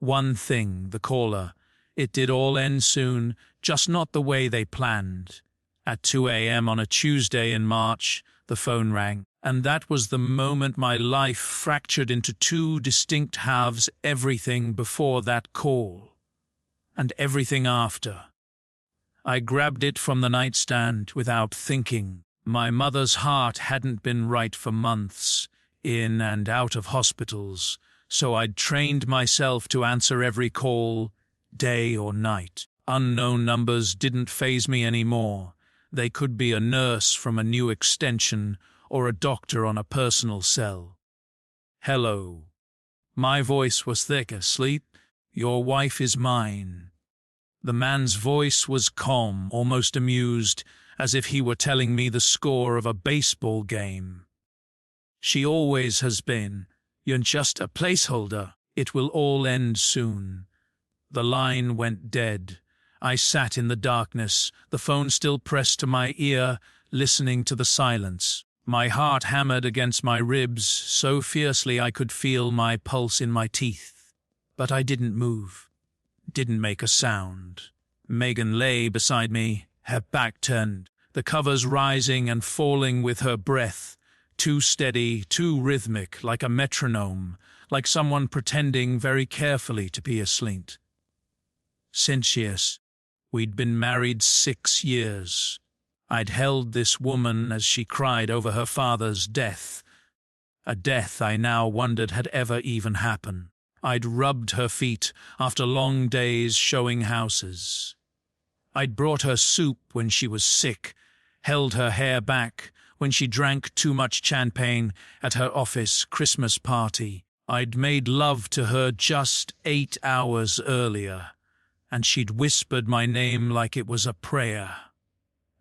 One thing, the caller. It did all end soon, just not the way they planned. At 2 a.m. on a Tuesday in March, the phone rang, and that was the moment my life fractured into two distinct halves: everything before that call, and everything after. I grabbed it from the nightstand without thinking. My mother's heart hadn't been right for months, in and out of hospitals, so I'd trained myself to answer every call, day or night. Unknown numbers didn't faze me anymore. They could be a nurse from a new extension or a doctor on a personal cell. "Hello." My voice was thick. "Asleep? Your wife is mine." The man's voice was calm, almost amused, as if he were telling me the score of a baseball game. "She always has been. You're just a placeholder. It will all end soon." The line went dead. I sat in the darkness, the phone still pressed to my ear, listening to the silence. My heart hammered against my ribs so fiercely I could feel my pulse in my teeth. But I didn't move, didn't make a sound. Megan lay beside me, her back turned, the covers rising and falling with her breath, too steady, too rhythmic, like a metronome, like someone pretending very carefully to be asleep. Cintius. We'd been married 6 years. I'd held this woman as she cried over her father's death, a death I now wondered had ever even happened. I'd rubbed her feet after long days showing houses. I'd brought her soup when she was sick, held her hair back when she drank too much champagne at her office Christmas party. I'd made love to her just 8 hours earlier, and she'd whispered my name like it was a prayer.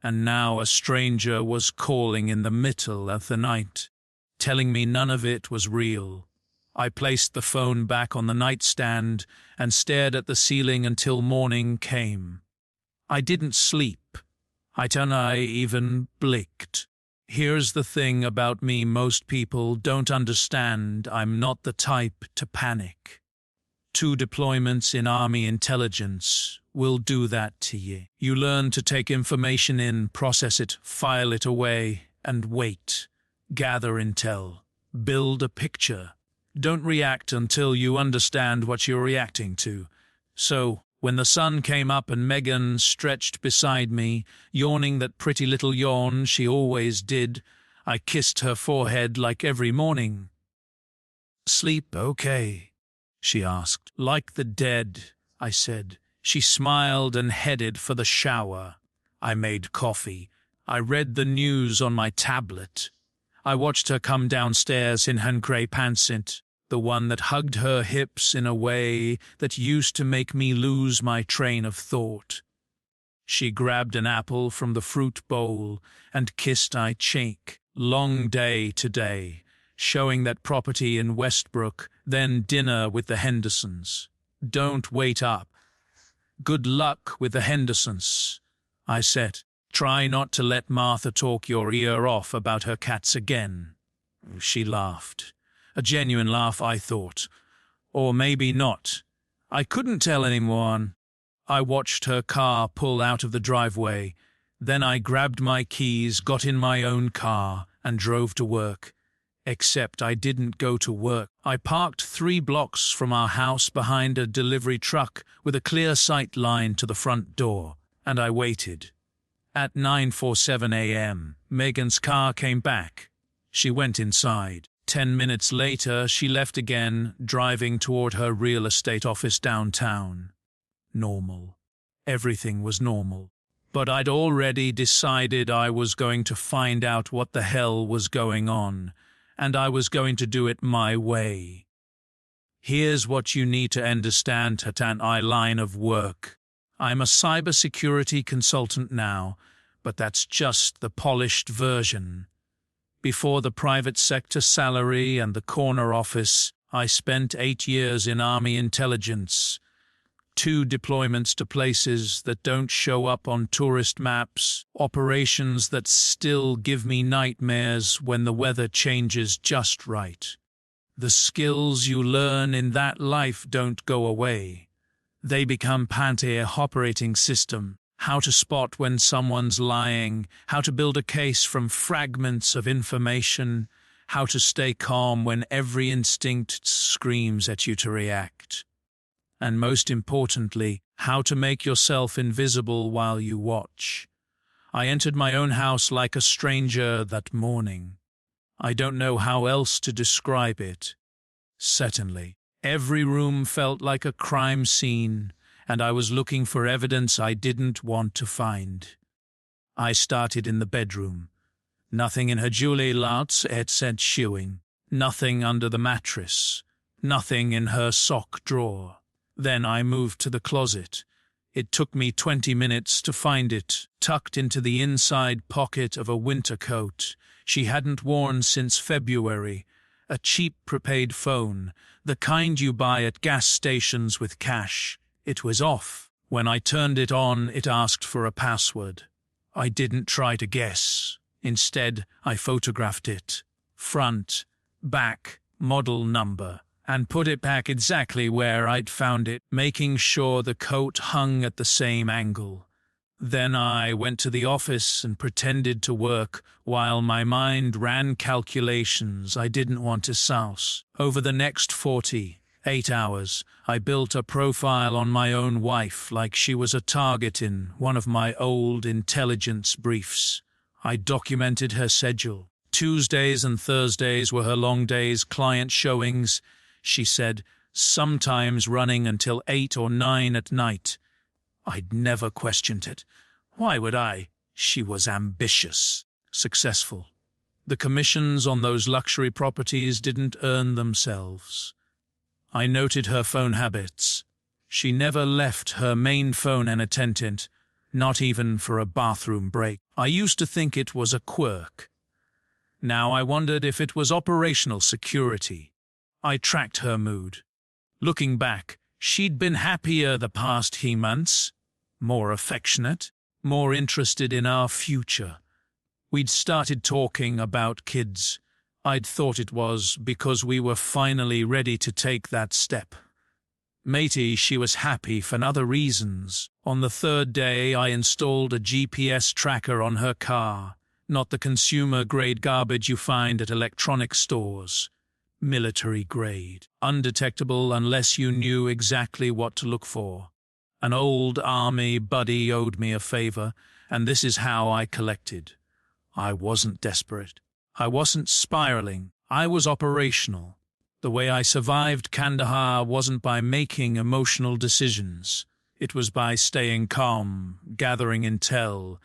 And now a stranger was calling in the middle of the night, telling me none of it was real. I placed the phone back on the nightstand and stared at the ceiling until morning came. I didn't sleep. I even blinked. Here's the thing about me most people don't understand: I'm not the type to panic. 2 deployments in Army intelligence will do that to you. You learn to take information in, process it, file it away, and wait. Gather intel. Build a picture. Don't react until you understand what you're reacting to. So, when the sun came up and Megan stretched beside me, yawning that pretty little yawn she always did, I kissed her forehead like every morning. "Sleep okay?" she asked. "Like the dead," I said. She smiled and headed for the shower. I made coffee. I read the news on my tablet. I watched her come downstairs in her grey pantsuit, the one that hugged her hips in a way that used to make me lose my train of thought. She grabbed an apple from the fruit bowl and kissed my cheek. Long day today, showing that property in Westbrook, then dinner with the Hendersons. Don't wait up. Good luck with the Hendersons, I said. Try not to let Martha talk your ear off about her cats again. She laughed. A genuine laugh, I thought. Or maybe not. I couldn't tell anyone. I watched her car pull out of the driveway. Then I grabbed my keys, got in my own car, and drove to work. Except I didn't go to work. I parked 3 blocks from our house behind a delivery truck with a clear sight line to the front door, and I waited. At 9:47 a.m., Megan's car came back. She went inside. 10 minutes later, she left again, driving toward her real estate office downtown. Normal. Everything was normal. But I'd already decided I was going to find out what the hell was going on, and I was going to do it my way. Here's what you need to understand at an line of work. I'm a cybersecurity consultant now, but that's just the polished version. Before the private sector salary and the corner office, I spent 8 years in Army intelligence. 2 deployments to places that don't show up on tourist maps, operations that still give me nightmares when the weather changes just right. The skills you learn in that life don't go away. They become part of your operating system. How to spot when someone's lying, how to build a case from fragments of information, how to stay calm when every instinct screams at you to react. And most importantly, how to make yourself invisible while you watch. I entered my own house like a stranger that morning. I don't know how else to describe it. Certainly, every room felt like a crime scene, and I was looking for evidence I didn't want to find. I started in the bedroom. Nothing in her jewelry louts had said shoeing. Nothing under the mattress. Nothing in her sock drawer. Then I moved to the closet. It took me 20 minutes to find it, tucked into the inside pocket of a winter coat she hadn't worn since February, a cheap prepaid phone, the kind you buy at gas stations with cash. It was off. When I turned it on, it asked for a password. I didn't try to guess. Instead, I photographed it. Front, back, model number, and put it back exactly where I'd found it, making sure the coat hung at the same angle. Then I went to the office and pretended to work while my mind ran calculations I didn't want to souse. Over the next 48 hours, I built a profile on my own wife like she was a target in one of my old intelligence briefs. I documented her schedule. Tuesdays and Thursdays were her long days, client showings, she said, sometimes running until 8 or 9 at night. I'd never questioned it. Why would I? She was ambitious, successful. The commissions on those luxury properties didn't earn themselves. I noted her phone habits. She never left her main phone unattended, not even for a bathroom break. I used to think it was a quirk. Now I wondered if it was operational security. I tracked her mood. Looking back, she'd been happier the past few months, more affectionate, more interested in our future. We'd started talking about kids. I'd thought it was because we were finally ready to take that step. Matey, she was happy for other reasons. On the third day, I installed a GPS tracker on her car, not the consumer-grade garbage you find at electronic stores. Military-grade, undetectable unless you knew exactly what to look for. An old army buddy owed me a favor, and this is how I collected. I wasn't desperate. I wasn't spiraling. I was operational. The way I survived Kandahar wasn't by making emotional decisions. It was by staying calm, gathering intel,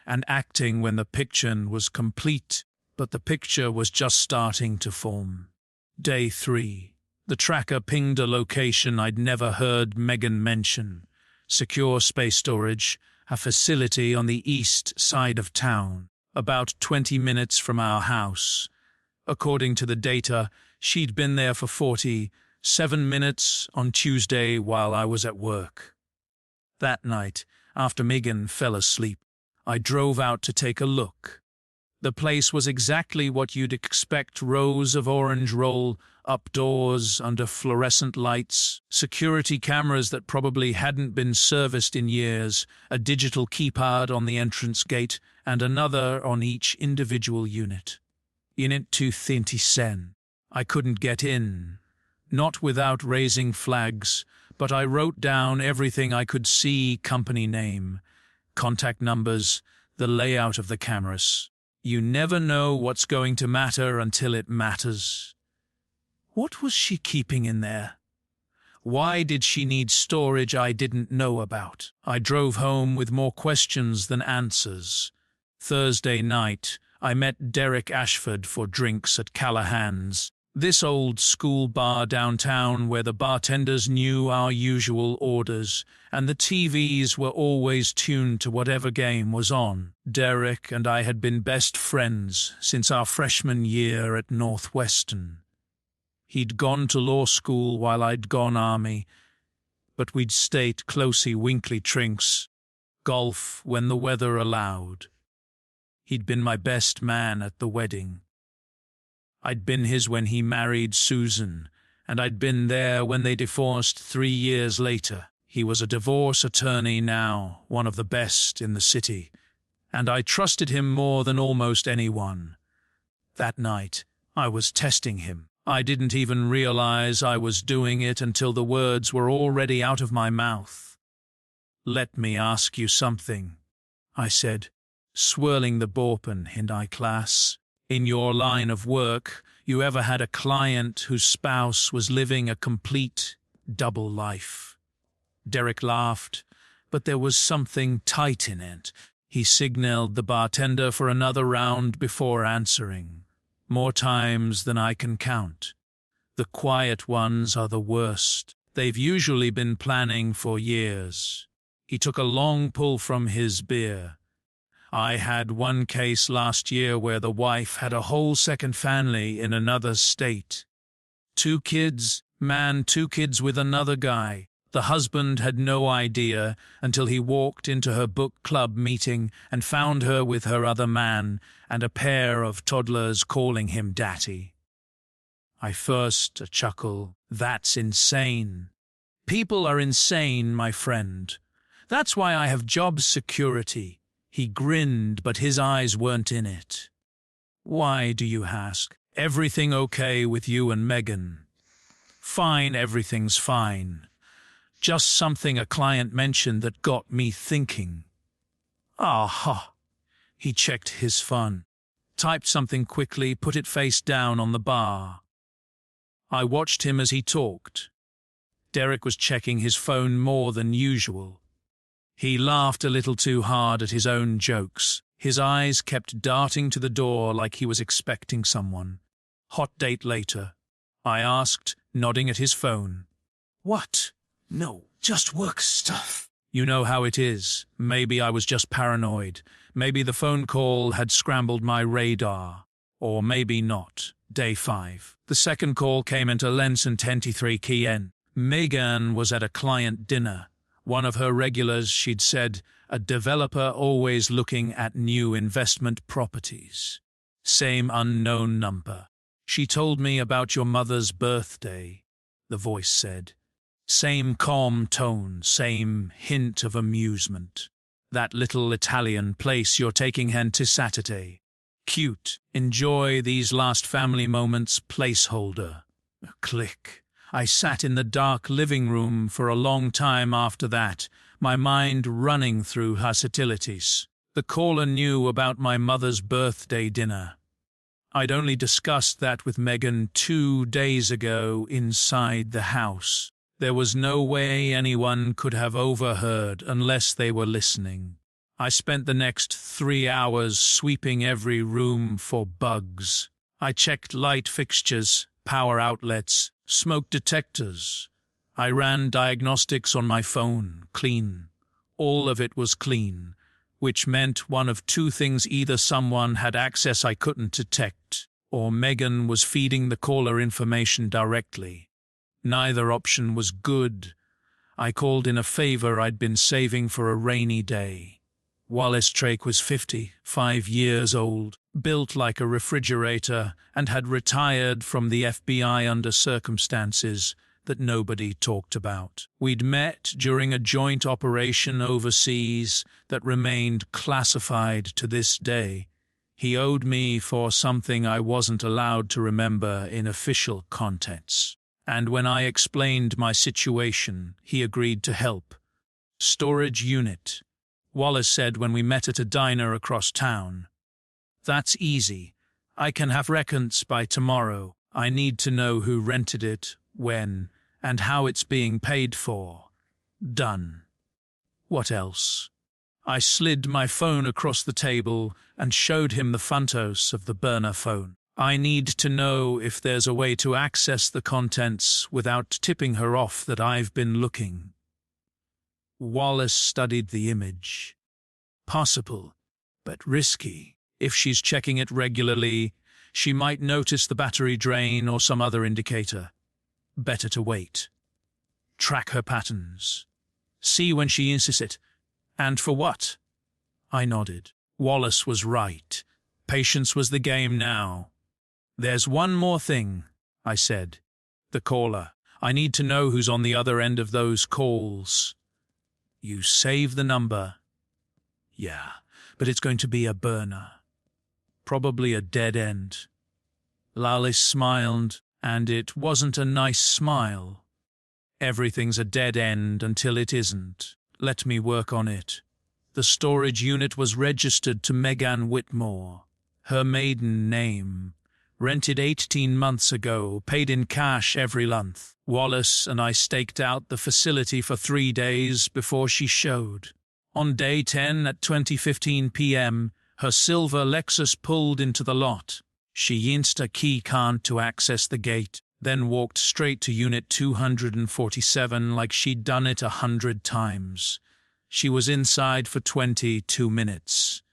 and acting when the picture was complete, but the picture was just starting to form. Day 3. The tracker pinged a location I'd never heard Megan mention. Secure space storage, a facility on the east side of town, about 20 minutes from our house. According to the data, she'd been there for 47 minutes on Tuesday while I was at work. That night, after Megan fell asleep, I drove out to take a look. The place was exactly what you'd expect: rows of orange roll up doors under fluorescent lights, security cameras that probably hadn't been serviced in years, a digital keypad on the entrance gate, and another on each individual unit. Unit 227. I couldn't get in, not without raising flags, but I wrote down everything I could see: company name, contact numbers, the layout of the cameras. You never know what's going to matter until it matters. What was she keeping in there? Why did she need storage I didn't know about? I drove home with more questions than answers. Thursday night, I met Derek Ashford for drinks at Callahan's, this old school bar downtown where the bartenders knew our usual orders, and the TVs were always tuned to whatever game was on. Derek and I had been best friends since our freshman year at Northwestern. He'd gone to law school while I'd gone army, but we'd stayed closey winkly trinks, golf when the weather allowed. He'd been my best man at the wedding. I'd been his when he married Susan, and I'd been there when they divorced 3 years later. He was a divorce attorney now, one of the best in the city, and I trusted him more than almost anyone. That night, I was testing him. I didn't even realize I was doing it until the words were already out of my mouth. "Let me ask you something," I said, swirling the ballpen in eyeglass. "In your line of work, you ever had a client whose spouse was living a complete double life?" Derek laughed, but there was something tight in it. He signaled the bartender for another round before answering. "More times than I can count. The quiet ones are the worst. They've usually been planning for years." He took a long pull from his beer. "I had one case last year where the wife had a whole second family in another state. 2 kids, man, 2 kids with another guy. The husband had no idea until he walked into her book club meeting and found her with her other man and a pair of toddlers calling him daddy." I first a chuckle. "That's insane." "People are insane, my friend. That's why I have job security." He grinned, but his eyes weren't in it. "Why, do you ask? Everything okay with you and Megan?" "Fine, everything's fine. Just something a client mentioned that got me thinking." "Aha." He checked his phone, typed something quickly, put it face down on the bar. I watched him as he talked. Derek was checking his phone more than usual. He laughed a little too hard at his own jokes. His eyes kept darting to the door like he was expecting someone. "Hot date later?" I asked, nodding at his phone. "What?" "No, just work stuff." "You know how it is. Maybe I was just paranoid. Maybe the phone call had scrambled my radar. Or maybe not." Day 5. The second call came into Lenson 23 kn. Megan was at a client dinner. One of her regulars, she'd said, a developer always looking at new investment properties. Same unknown number. "She told me about your mother's birthday," the voice said. Same calm tone, same hint of amusement. "That little Italian place you're taking hen to Saturday. Cute. Enjoy these last family moments, placeholder." Click. I sat in the dark living room for a long time after that, my mind running through hostilities. The caller knew about my mother's birthday dinner. I'd only discussed that with Megan 2 days ago inside the house. There was no way anyone could have overheard unless they were listening. I spent the next 3 hours sweeping every room for bugs. I checked light fixtures, power outlets, smoke detectors. I ran diagnostics on my phone, clean. All of it was clean, which meant one of 2 things: either someone had access I couldn't detect, or Megan was feeding the caller information directly. Neither option was good. I called in a favor I'd been saving for a rainy day. Wallace Drake was 55 years old, built like a refrigerator, and had retired from the FBI under circumstances that nobody talked about. We'd met during a joint operation overseas that remained classified to this day. He owed me for something I wasn't allowed to remember in official contexts. And when I explained my situation, he agreed to help. "Storage unit," Wallace said when we met at a diner across town. "That's easy. I can have records by tomorrow. I need to know who rented it, when, and how it's being paid for." Done. What else? I slid my phone across the table and showed him the photos of the burner phone. "I need to know if there's a way to access the contents without tipping her off that I've been looking." Wallace studied the image. "Possible, but risky. If she's checking it regularly, she might notice the battery drain or some other indicator. Better to wait. Track her patterns. See when she uses it. And for what?" I nodded. Wallace was right. Patience was the game now. There's one more thing, I said. The caller. I need to know who's on the other end of those calls. You save the number. Yeah, but it's going to be a burner. Probably a dead end. Lally smiled, and it wasn't a nice smile. Everything's a dead end until it isn't. Let me work on it. The storage unit was registered to Megan Whitmore, her maiden name. Rented 18 months ago, paid in cash every month. Wallace and I staked out the facility for 3 days before she showed. On day 10 at 20:15 p.m., her silver Lexus pulled into the lot. She yinced a key card to access the gate, then walked straight to Unit 247 like she'd done it 100 times. She was inside for 22 minutes.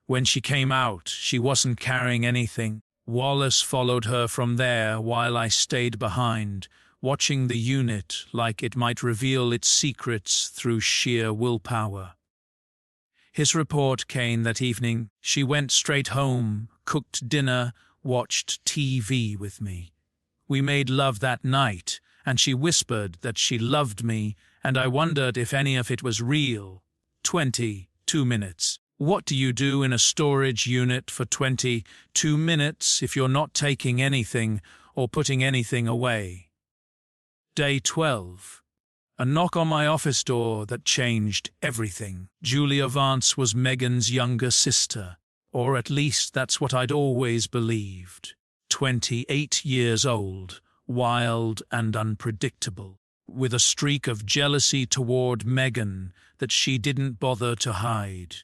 When she came out, she wasn't carrying anything. Wallace followed her from there while I stayed behind, watching the unit like it might reveal its secrets through sheer willpower. His report came that evening. She went straight home, cooked dinner, watched TV with me. We made love that night, and she whispered that she loved me, and I wondered if any of it was real. 22 minutes. What do you do in a storage unit for 22 minutes if you're not taking anything or putting anything away? Day 12. A knock on my office door that changed everything. Julia Vance was Megan's younger sister, or at least that's what I'd always believed. 28 years old, wild and unpredictable, with a streak of jealousy toward Megan that she didn't bother to hide.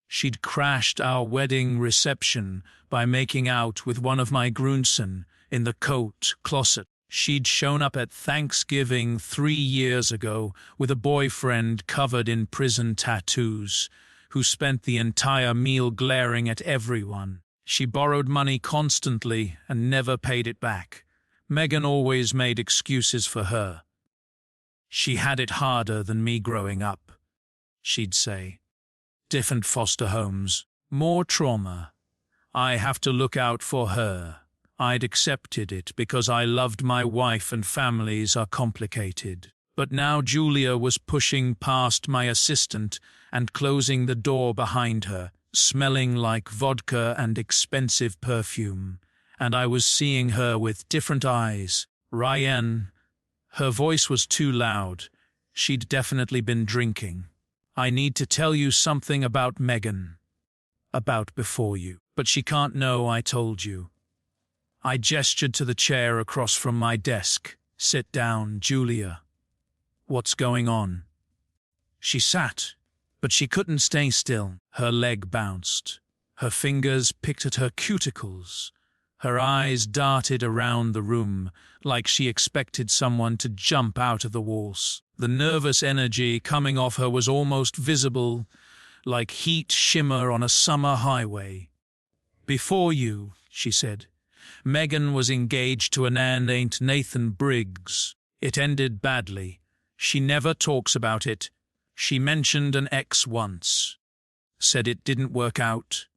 She'd crashed our wedding reception by making out with one of my groomsmen in the coat closet. She'd shown up at Thanksgiving 3 years ago with a boyfriend covered in prison tattoos, who spent the entire meal glaring at everyone. She borrowed money constantly and never paid it back. Megan always made excuses for her. She had it harder than me growing up, she'd say. Different foster homes, more trauma. I have to look out for her. I'd accepted it because I loved my wife and families are complicated. But now Julia was pushing past my assistant and closing the door behind her, smelling like vodka and expensive perfume. And I was seeing her with different eyes. Ryan. Her voice was too loud. She'd definitely been drinking. I need to tell you something about Megan. About before you. But she can't know I told you. I gestured to the chair across from my desk. Sit down, Julia. What's going on? She sat, but she couldn't stay still. Her leg bounced. Her fingers picked at her cuticles. Her eyes darted around the room like she expected someone to jump out of the walls. The nervous energy coming off her was almost visible, like heat shimmer on a summer highway. Before you, she said. Megan was engaged to a man named Nathan Briggs. It ended badly. She never talks about it. She mentioned an ex once. Said it didn't work out.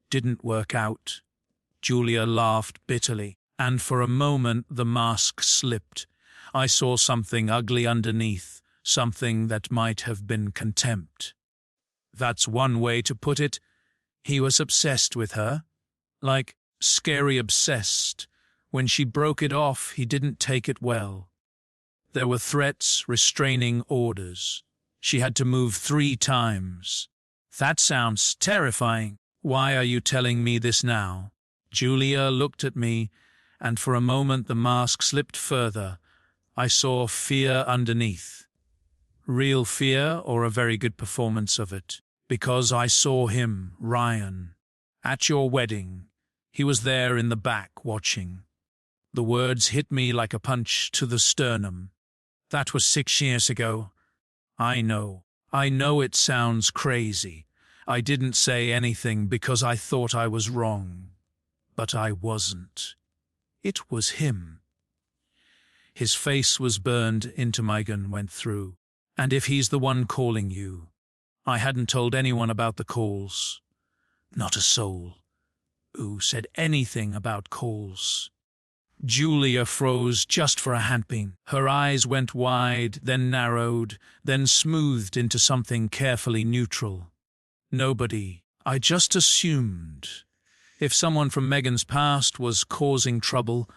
Didn't work out. Julia laughed bitterly, and for a moment the mask slipped. I saw something ugly underneath, something that might have been contempt. That's one way to put it. He was obsessed with her. Like, scary obsessed. When she broke it off, he didn't take it well. There were threats, restraining orders. She had to move 3 times. That sounds terrifying. Why are you telling me this now? Julia looked at me, and for a moment the mask slipped further. I saw fear underneath. Real fear or a very good performance of it? Because I saw him, Ryan. At your wedding. He was there in the back, watching. The words hit me like a punch to the sternum. That was 6 years ago. I know it sounds crazy. I didn't say anything because I thought I was wrong. But I wasn't. It was him. His face was burned into my gun, went through. And if he's the one calling you. I hadn't told anyone about the calls. Not a soul. who said anything about calls. Julia froze just for a handbeam. Her eyes went wide, then narrowed, then smoothed into something carefully neutral. Nobody. I just assumed. If someone from Megan's past was causing trouble,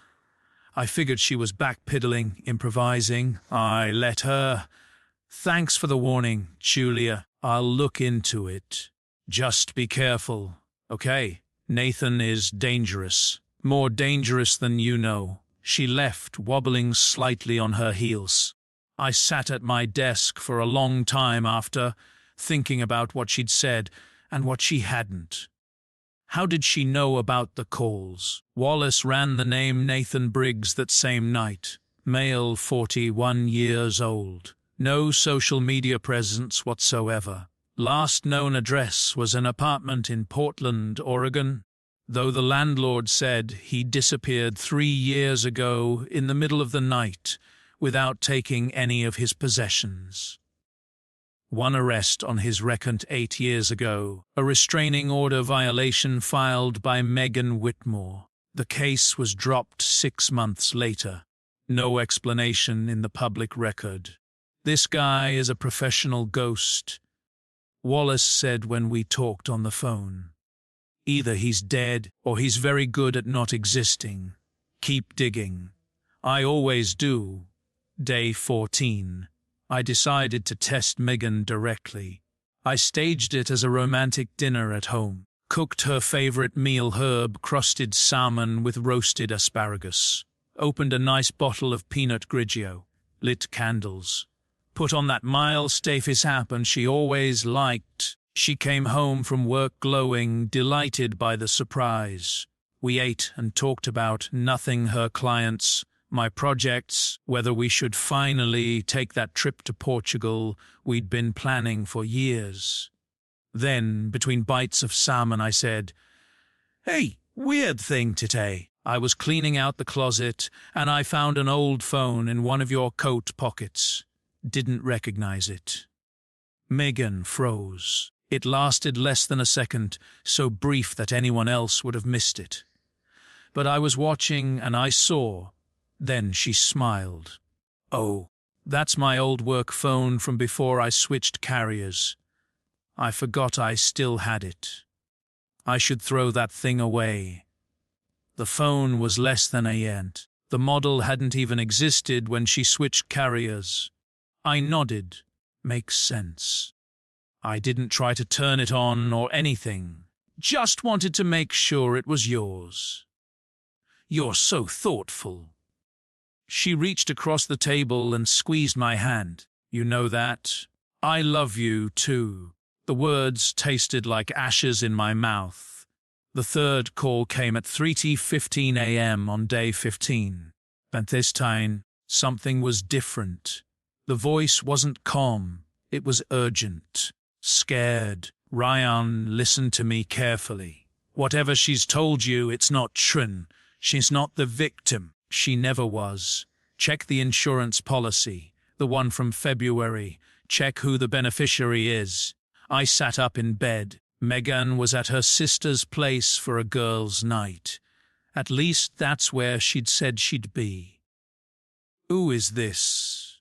I figured she was backpedaling, improvising. I let her. Thanks for the warning, Julia. I'll look into it. Just be careful, okay? Nathan is dangerous. More dangerous than you know. She left, wobbling slightly on her heels. I sat at my desk for a long time after, thinking about what she'd said and what she hadn't. How did she know about the calls? Wallace ran the name Nathan Briggs that same night. Male, 41 years old. No social media presence whatsoever. Last known address was an apartment in Portland, Oregon, though the landlord said he disappeared 3 years ago in the middle of the night without taking any of his possessions. One arrest on his record 8 years ago, a restraining order violation filed by Megan Whitmore. The case was dropped 6 months later. No explanation in the public record. This guy is a professional ghost, Wallace said when we talked on the phone. Either he's dead or he's very good at not existing. Keep digging. I always do. Day 14. I decided to test Megan directly. I staged it as a romantic dinner at home. Cooked her favorite meal, herb-crusted salmon with roasted asparagus. Opened a nice bottle of Pinot Grigio. Lit candles. Put on that Miles Davis app and she always liked. She came home from work glowing, delighted by the surprise. We ate and talked about nothing, her clients, my projects, whether we should finally take that trip to Portugal we'd been planning for years. Then, between bites of salmon, I said, "Hey, weird thing today. I was cleaning out the closet and I found an old phone in one of your coat pockets. Didn't recognize it." Megan froze. It lasted less than a second, so brief that anyone else would have missed it. But I was watching and I saw. Then she smiled. "Oh, that's my old work phone from before I switched carriers. I forgot I still had it. I should throw that thing away." The phone was less than a yen. The model hadn't even existed when she switched carriers. I nodded. Makes sense. I didn't try to turn it on or anything. Just wanted to make sure it was yours. "You're so thoughtful." She reached across the table and squeezed my hand. "You know that? I love you, too." The words tasted like ashes in my mouth. The third call came at 3:15 a.m. on day 15. But this time, something was different. The voice wasn't calm. It was urgent. Scared. "Ryan, listen to me carefully. Whatever she's told you, it's not true. She's not the victim. She never was. Check the insurance policy, the one from February. Check who the beneficiary is." I sat up in bed. Megan was at her sister's place for a girls' night. At least that's where she'd said she'd be. Who is this?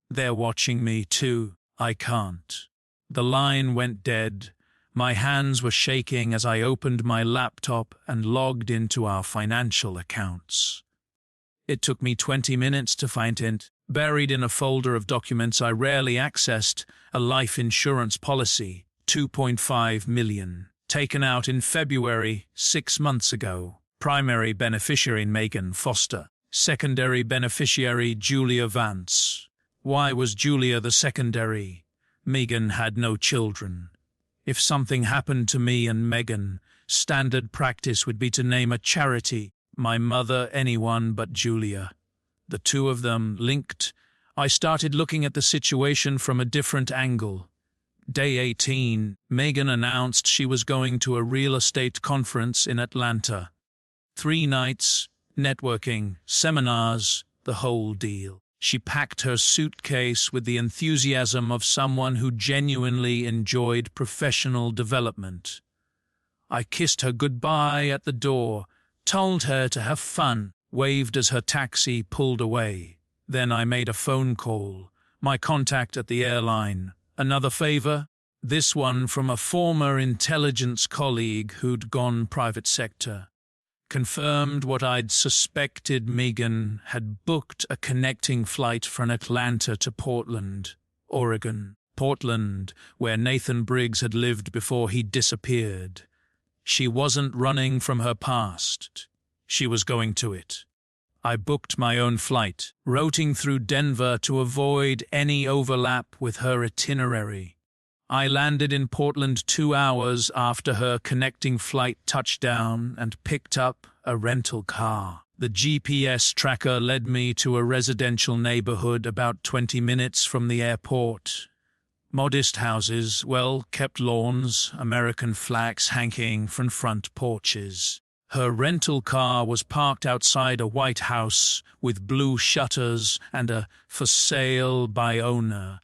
They're watching me too. I can't. The line went dead. My hands were shaking as I opened my laptop and logged into our financial accounts. It took me 20 minutes to find it. Buried in a folder of documents I rarely accessed, a life insurance policy, $2.5 million, taken out in February, 6 months ago. Primary beneficiary Megan Foster. Secondary beneficiary Julia Vance. Why was Julia the secondary? Megan had no children. If something happened to me and Megan, standard practice would be to name a charity, my mother, anyone but Julia. The two of them linked. I started looking at the situation from a different angle. Day 18, Megan announced she was going to a real estate conference in Atlanta. 3 nights, networking, seminars, the whole deal. She packed her suitcase with the enthusiasm of someone who genuinely enjoyed professional development. I kissed her goodbye at the door, told her to have fun, waved as her taxi pulled away. Then I made a phone call, my contact at the airline. Another favor? This one from a former intelligence colleague who'd gone private sector. Confirmed what I'd suspected. Megan had booked a connecting flight from Atlanta to Portland, Oregon. Portland, where Nathan Briggs had lived before he disappeared. She wasn't running from her past. She was going to it. I booked my own flight, routing through Denver to avoid any overlap with her itinerary. I landed in Portland 2 hours after her connecting flight touchdown and picked up a rental car. The GPS tracker led me to a residential neighborhood about 20 minutes from the airport. Modest houses, well-kept lawns, American flags hanging from front porches. Her rental car was parked outside a white house with blue shutters and a "for sale by owner"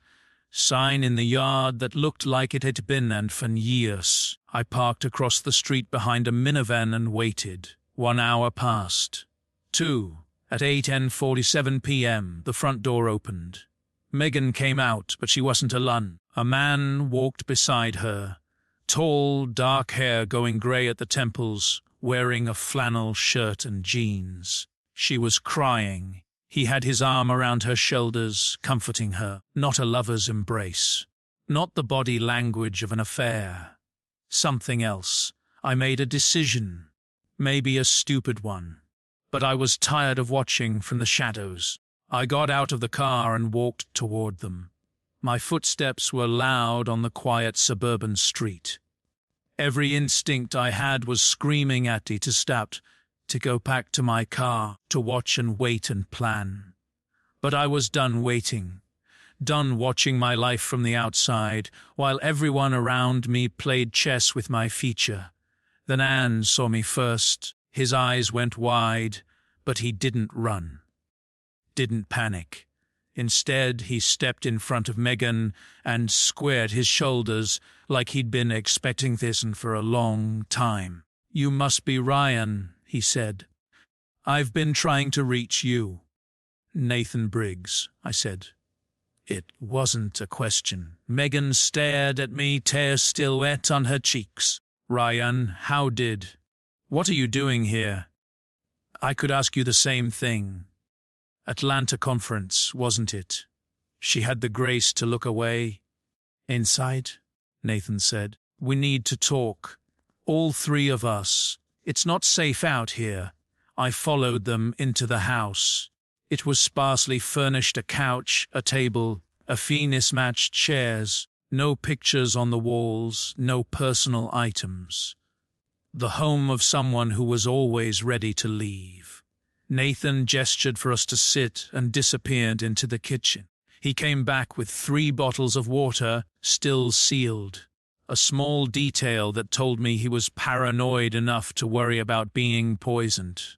sign in the yard that looked like it had been and for years. I parked across the street behind a minivan and waited. 1 hour passed. 2. At 8:47 p.m., the front door opened. Megan came out, but she wasn't alone. A man walked beside her, tall, dark hair going grey at the temples, wearing a flannel shirt and jeans. She was crying. He had his arm around her shoulders, comforting her. Not a lover's embrace. Not the body language of an affair. Something else. I made a decision. Maybe a stupid one. But I was tired of watching from the shadows. I got out of the car and walked toward them. My footsteps were loud on the quiet suburban street. Every instinct I had was screaming at me to stop, to go back to my car, to watch and wait and plan. But I was done waiting, done watching my life from the outside, while everyone around me played chess with my future. Then Anne saw me first. His eyes went wide, but he didn't run. Didn't panic. Instead, he stepped in front of Megan and squared his shoulders like he'd been expecting this and for a long time. "You must be Ryan," he said. "I've been trying to reach you." "Nathan Briggs," I said. It wasn't a question. Megan stared at me, tears still wet on her cheeks. "Ryan, how did? What are you doing here?" "I could ask you the same thing. Atlanta conference, wasn't it?" She had the grace to look away. "Inside," Nathan said. "We need to talk. All three of us. It's not safe out here." I followed them into the house. It was sparsely furnished, a couch, a table, a few mismatched chairs, no pictures on the walls, no personal items. The home of someone who was always ready to leave. Nathan gestured for us to sit and disappeared into the kitchen. He came back with 3 bottles of water, still sealed. A small detail that told me he was paranoid enough to worry about being poisoned.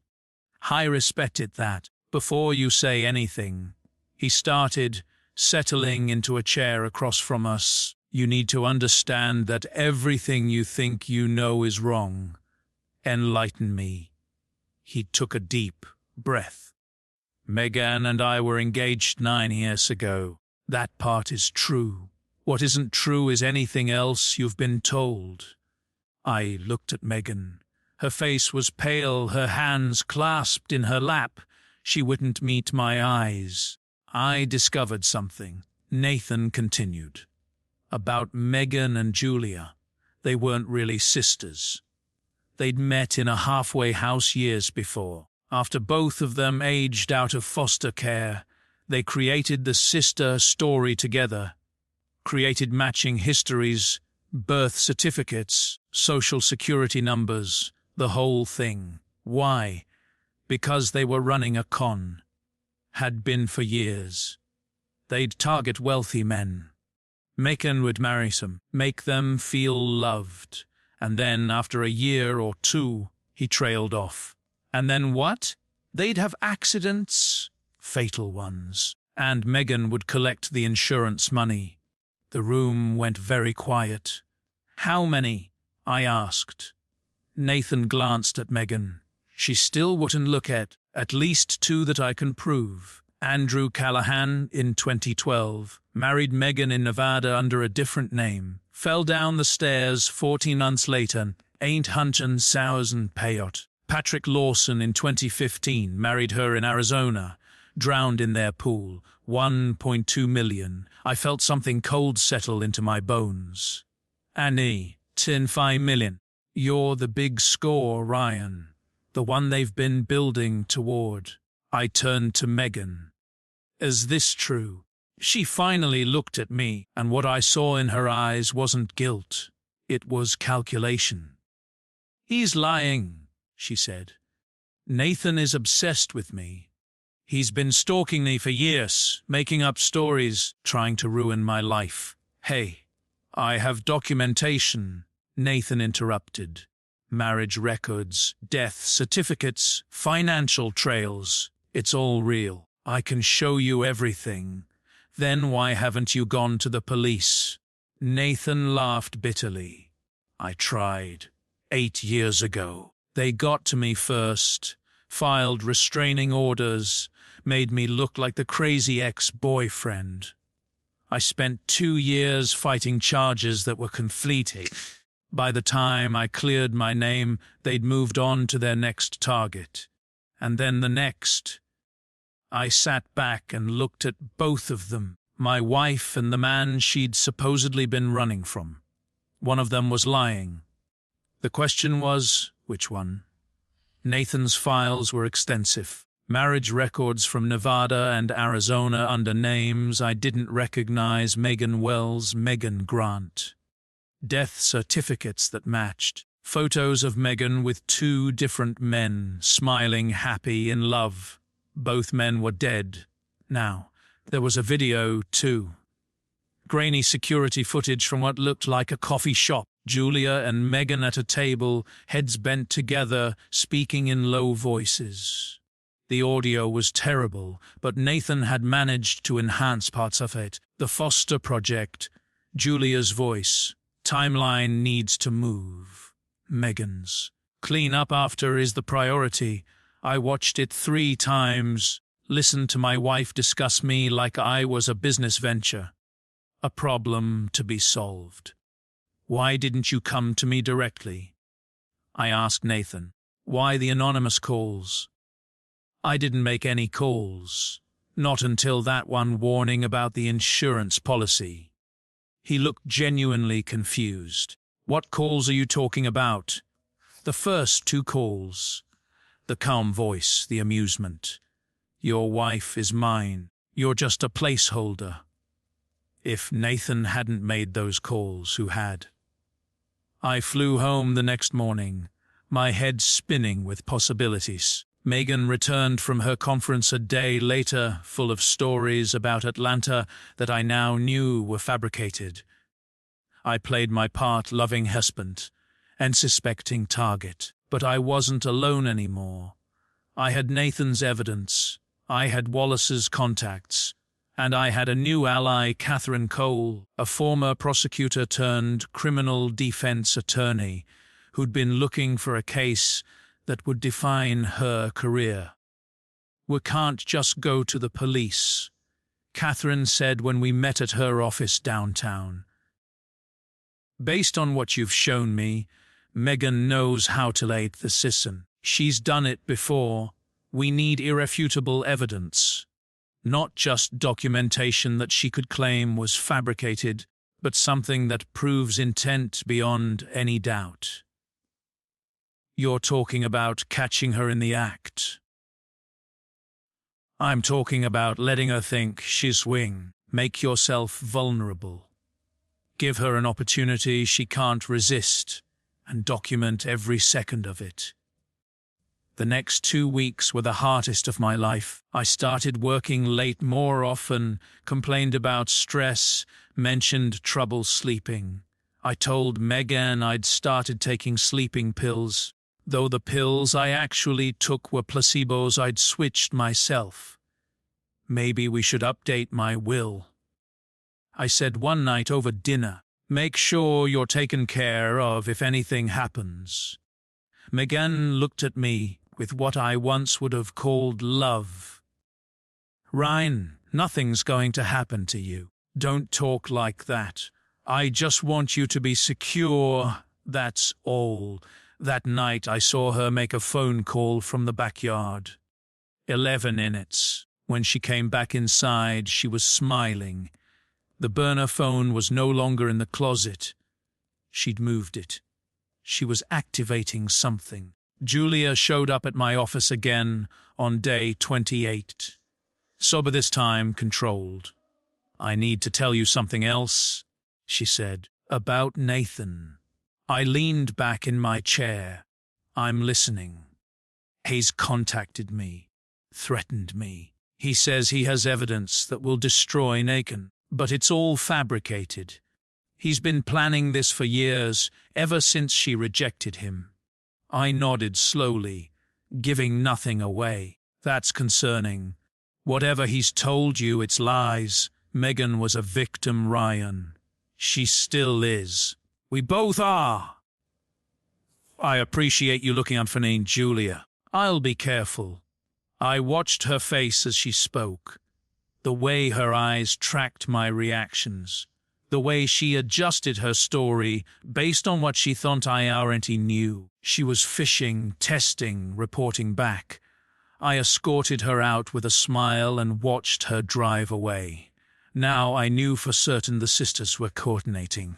I respected that. "Before you say anything," he started, settling into a chair across from us, "you need to understand that everything you think you know is wrong. Enlighten me." He took a deep breath. "Megan and I were engaged 9 years ago. That part is true. What isn't true is anything else you've been told." I looked at Megan. Her face was pale, her hands clasped in her lap. She wouldn't meet my eyes. "I discovered something," Nathan continued, "about Megan and Julia. They weren't really sisters. They'd met in a halfway house years before. After both of them aged out of foster care, they created the sister story together, created matching histories, birth certificates, social security numbers, the whole thing. Why? Because they were running a con. Had been for years. They'd target wealthy men. Megan would marry some, make them feel loved, and then, after a year or 2, he trailed off. And then what? They'd have accidents, fatal ones, and Megan would collect the insurance money. The room went very quiet. "How many?" I asked. Nathan glanced at Megan. She still wouldn't look at least two that I can prove. Andrew Callahan, in 2012, married Megan in Nevada under a different name, fell down the stairs 14 months later, $800,000 payout. Patrick Lawson, in 2015, married her in Arizona, drowned in their pool, $1.2 million. I felt something cold settle into my bones. Annie, $10.5 million. You're the big score, Ryan. The one they've been building toward. I turned to Megan. Is this true? She finally looked at me, and what I saw in her eyes wasn't guilt. It was calculation. He's lying, she said. Nathan is obsessed with me. He's been stalking me for years, making up stories, trying to ruin my life. Hey, I have documentation, Nathan interrupted. Marriage records, death certificates, financial trails. It's all real. I can show you everything. Then why haven't you gone to the police? Nathan laughed bitterly. I tried. 8 years ago. They got to me first, filed restraining orders, made me look like the crazy ex-boyfriend. I spent 2 years fighting charges that were conflicting. By the time I cleared my name, they'd moved on to their next target. And then the next. I sat back and looked at both of them, my wife and the man she'd supposedly been running from. One of them was lying. The question was, which one? Nathan's files were extensive. Marriage records from Nevada and Arizona under names I didn't recognize: Megan Wells, Megan Grant. Death certificates that matched. Photos of Megan with 2 different men, smiling, happy, in love. Both men were dead. Now, there was a video, too. Grainy security footage from what looked like a coffee shop. Julia and Megan at a table, heads bent together, speaking in low voices. The audio was terrible, but Nathan had managed to enhance parts of it. The Foster Project, Julia's voice. Timeline needs to move. Megan's. Clean up after is the priority. I watched it 3 times, listened to my wife discuss me like I was a business venture. A problem to be solved. Why didn't you come to me directly? I asked Nathan. Why the anonymous calls? I didn't make any calls. Not until that one warning about the insurance policy. He looked genuinely confused. What calls are you talking about? The first 2 calls. The calm voice, the amusement. Your wife is mine. You're just a placeholder. If Nathan hadn't made those calls, who had? I flew home the next morning, my head spinning with possibilities. Megan returned from her conference a day later, full of stories about Atlanta that I now knew were fabricated. I played my part, loving husband and suspecting target. But I wasn't alone anymore. I had Nathan's evidence, I had Wallace's contacts, and I had a new ally, Catherine Cole, a former prosecutor turned criminal defense attorney who'd been looking for a case that would define her career. We can't just go to the police, Catherine said when we met at her office downtown. Based on what you've shown me, Megan knows how to lay the system. She's done it before. We need irrefutable evidence. Not just documentation that she could claim was fabricated, but something that proves intent beyond any doubt. You're talking about catching her in the act. I'm talking about letting her think she's swing. Make yourself vulnerable. Give her an opportunity she can't resist, and document every second of it. The next 2 weeks were the hardest of my life. I started working late more often, complained about stress, mentioned trouble sleeping. I told Megan I'd started taking sleeping pills, though the pills I actually took were placebos I'd switched myself. Maybe we should update my will. I said one night over dinner, make sure you're taken care of if anything happens. Megan looked at me with what I once would have called love. "Ryan, nothing's going to happen to you. Don't talk like that. I just want you to be secure, that's all." That night I saw her make a phone call from the backyard. 11 minutes. When she came back inside, she was smiling. The burner phone was no longer in the closet. She'd moved it. She was activating something. Julia showed up at my office again on day 28. Sober this time, controlled. "I need to tell you something else," she said, "about Nathan." I leaned back in my chair. "I'm listening." "He's contacted me, threatened me. He says he has evidence that will destroy Nathan, but it's all fabricated. He's been planning this for years, ever since she rejected him." I nodded slowly, giving nothing away. "That's concerning. Whatever he's told you, it's lies. Megan was a victim, Ryan. She still is. We both are." "I appreciate you looking out for me, Julia. I'll be careful." I watched her face as she spoke, the way her eyes tracked my reactions, the way she adjusted her story based on what she thought I already knew. She was fishing, testing, reporting back. I escorted her out with a smile and watched her drive away. Now I knew for certain the sisters were coordinating.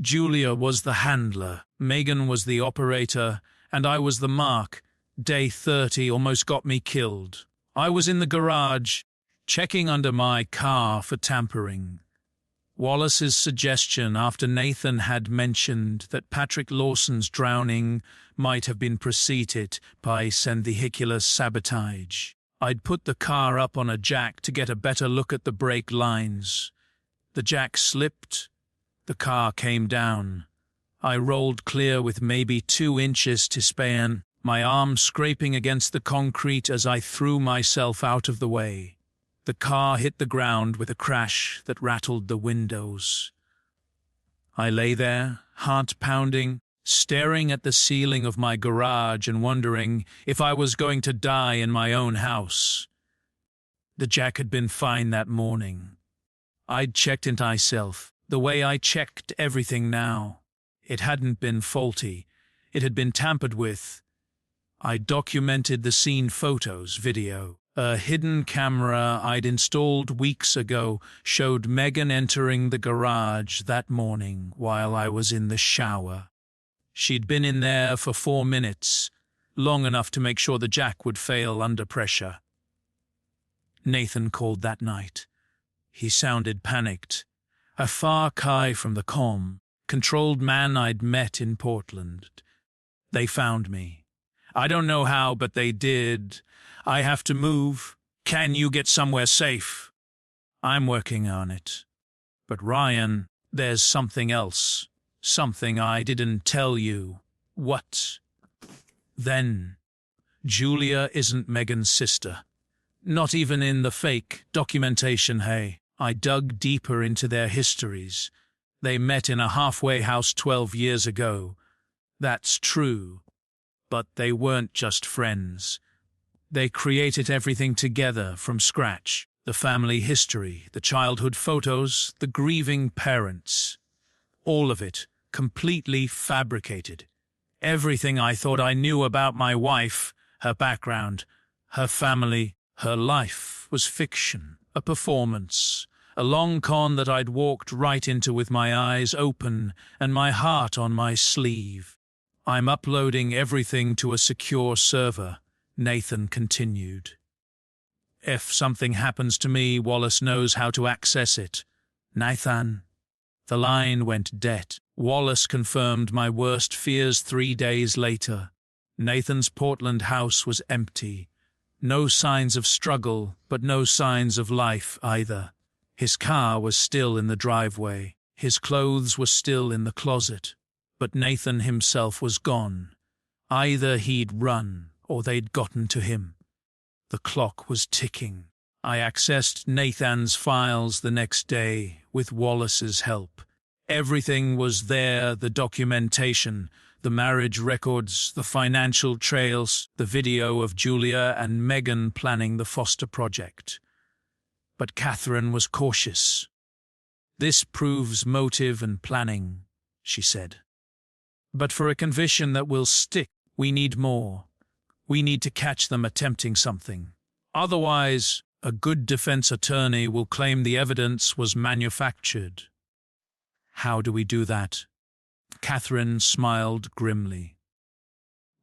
Julia was the handler, Megan was the operator, and I was the mark. Day 30 almost got me killed. I was in the garage, checking under my car for tampering. Wallace's suggestion after Nathan had mentioned that Patrick Lawson's drowning might have been preceded by vehicular sabotage. I'd put the car up on a jack to get a better look at the brake lines. The jack slipped. The car came down. I rolled clear with maybe 2 inches to span, my arm scraping against the concrete as I threw myself out of the way. The car hit the ground with a crash that rattled the windows. I lay there, heart pounding, staring at the ceiling of my garage and wondering if I was going to die in my own house. The jack had been fine that morning. I'd checked it myself, the way I checked everything now. It hadn't been faulty. It had been tampered with. I documented the scene photos, video. A hidden camera I'd installed weeks ago showed Megan entering the garage that morning while I was in the shower. She'd been in there for 4 minutes, long enough to make sure the jack would fail under pressure. Nathan called that night. He sounded panicked, a far cry from the calm, controlled man I'd met in Portland. They found me. I don't know how, but they did. "I have to move. Can you get somewhere safe?" "I'm working on it. But Ryan, there's something else. Something I didn't tell you." "What?" "Then, Julia isn't Megan's sister. Not even in the fake documentation, hey." I dug deeper into their histories. They met in a halfway house 12 years ago. That's true. But they weren't just friends. They created everything together from scratch. The family history, the childhood photos, the grieving parents. All of it completely fabricated. Everything I thought I knew about my wife, her background, her family, her life was fiction, a performance, a long con that I'd walked right into with my eyes open and my heart on my sleeve. "I'm uploading everything to a secure server," Nathan continued. "If something happens to me, Wallace knows how to access it." "Nathan?" The line went dead. Wallace confirmed my worst fears 3 days later. Nathan's Portland house was empty. No signs of struggle, but no signs of life either. His car was still in the driveway. His clothes were still in the closet. But Nathan himself was gone. Either he'd run, or they'd gotten to him. The clock was ticking. I accessed Nathan's files the next day with Wallace's help. Everything was there, the documentation, The marriage records, the financial trails, the video of Julia and Megan planning the foster project. But Catherine was cautious. "This proves motive and planning," she said. "But for a conviction that will stick, we need more. We need to catch them attempting something. Otherwise, a good defense attorney will claim the evidence was manufactured." "How do we do that?" Catherine smiled grimly.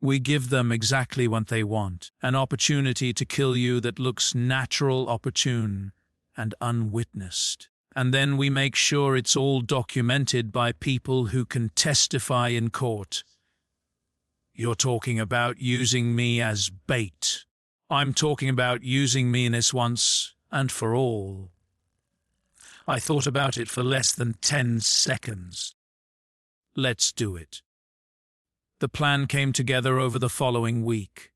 "We give them exactly what they want, an opportunity to kill you that looks natural, opportune, and unwitnessed. And then we make sure it's all documented by people who can testify in court." "You're talking about using me as bait." "I'm talking about using me in this once and for all." I thought about it for less than 10 seconds. "Let's do it." The plan came together over the following week.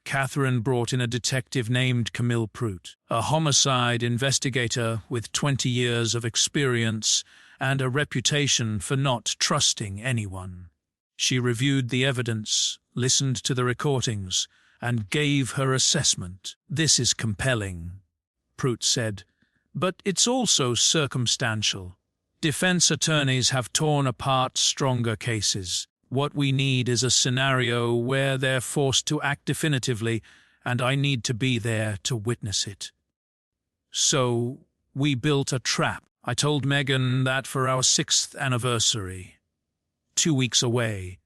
Catherine brought in a detective named Camille Prout, a homicide investigator with 20 years of experience and a reputation for not trusting anyone. She reviewed the evidence, listened to the recordings, and gave her assessment. "This is compelling," Prout said, "but it's also circumstantial. Defense attorneys have torn apart stronger cases. What we need is a scenario where they're forced to act definitively, and I need to be there to witness it." So we built a trap. I told Megan that for our 6th anniversary, 2 weeks away,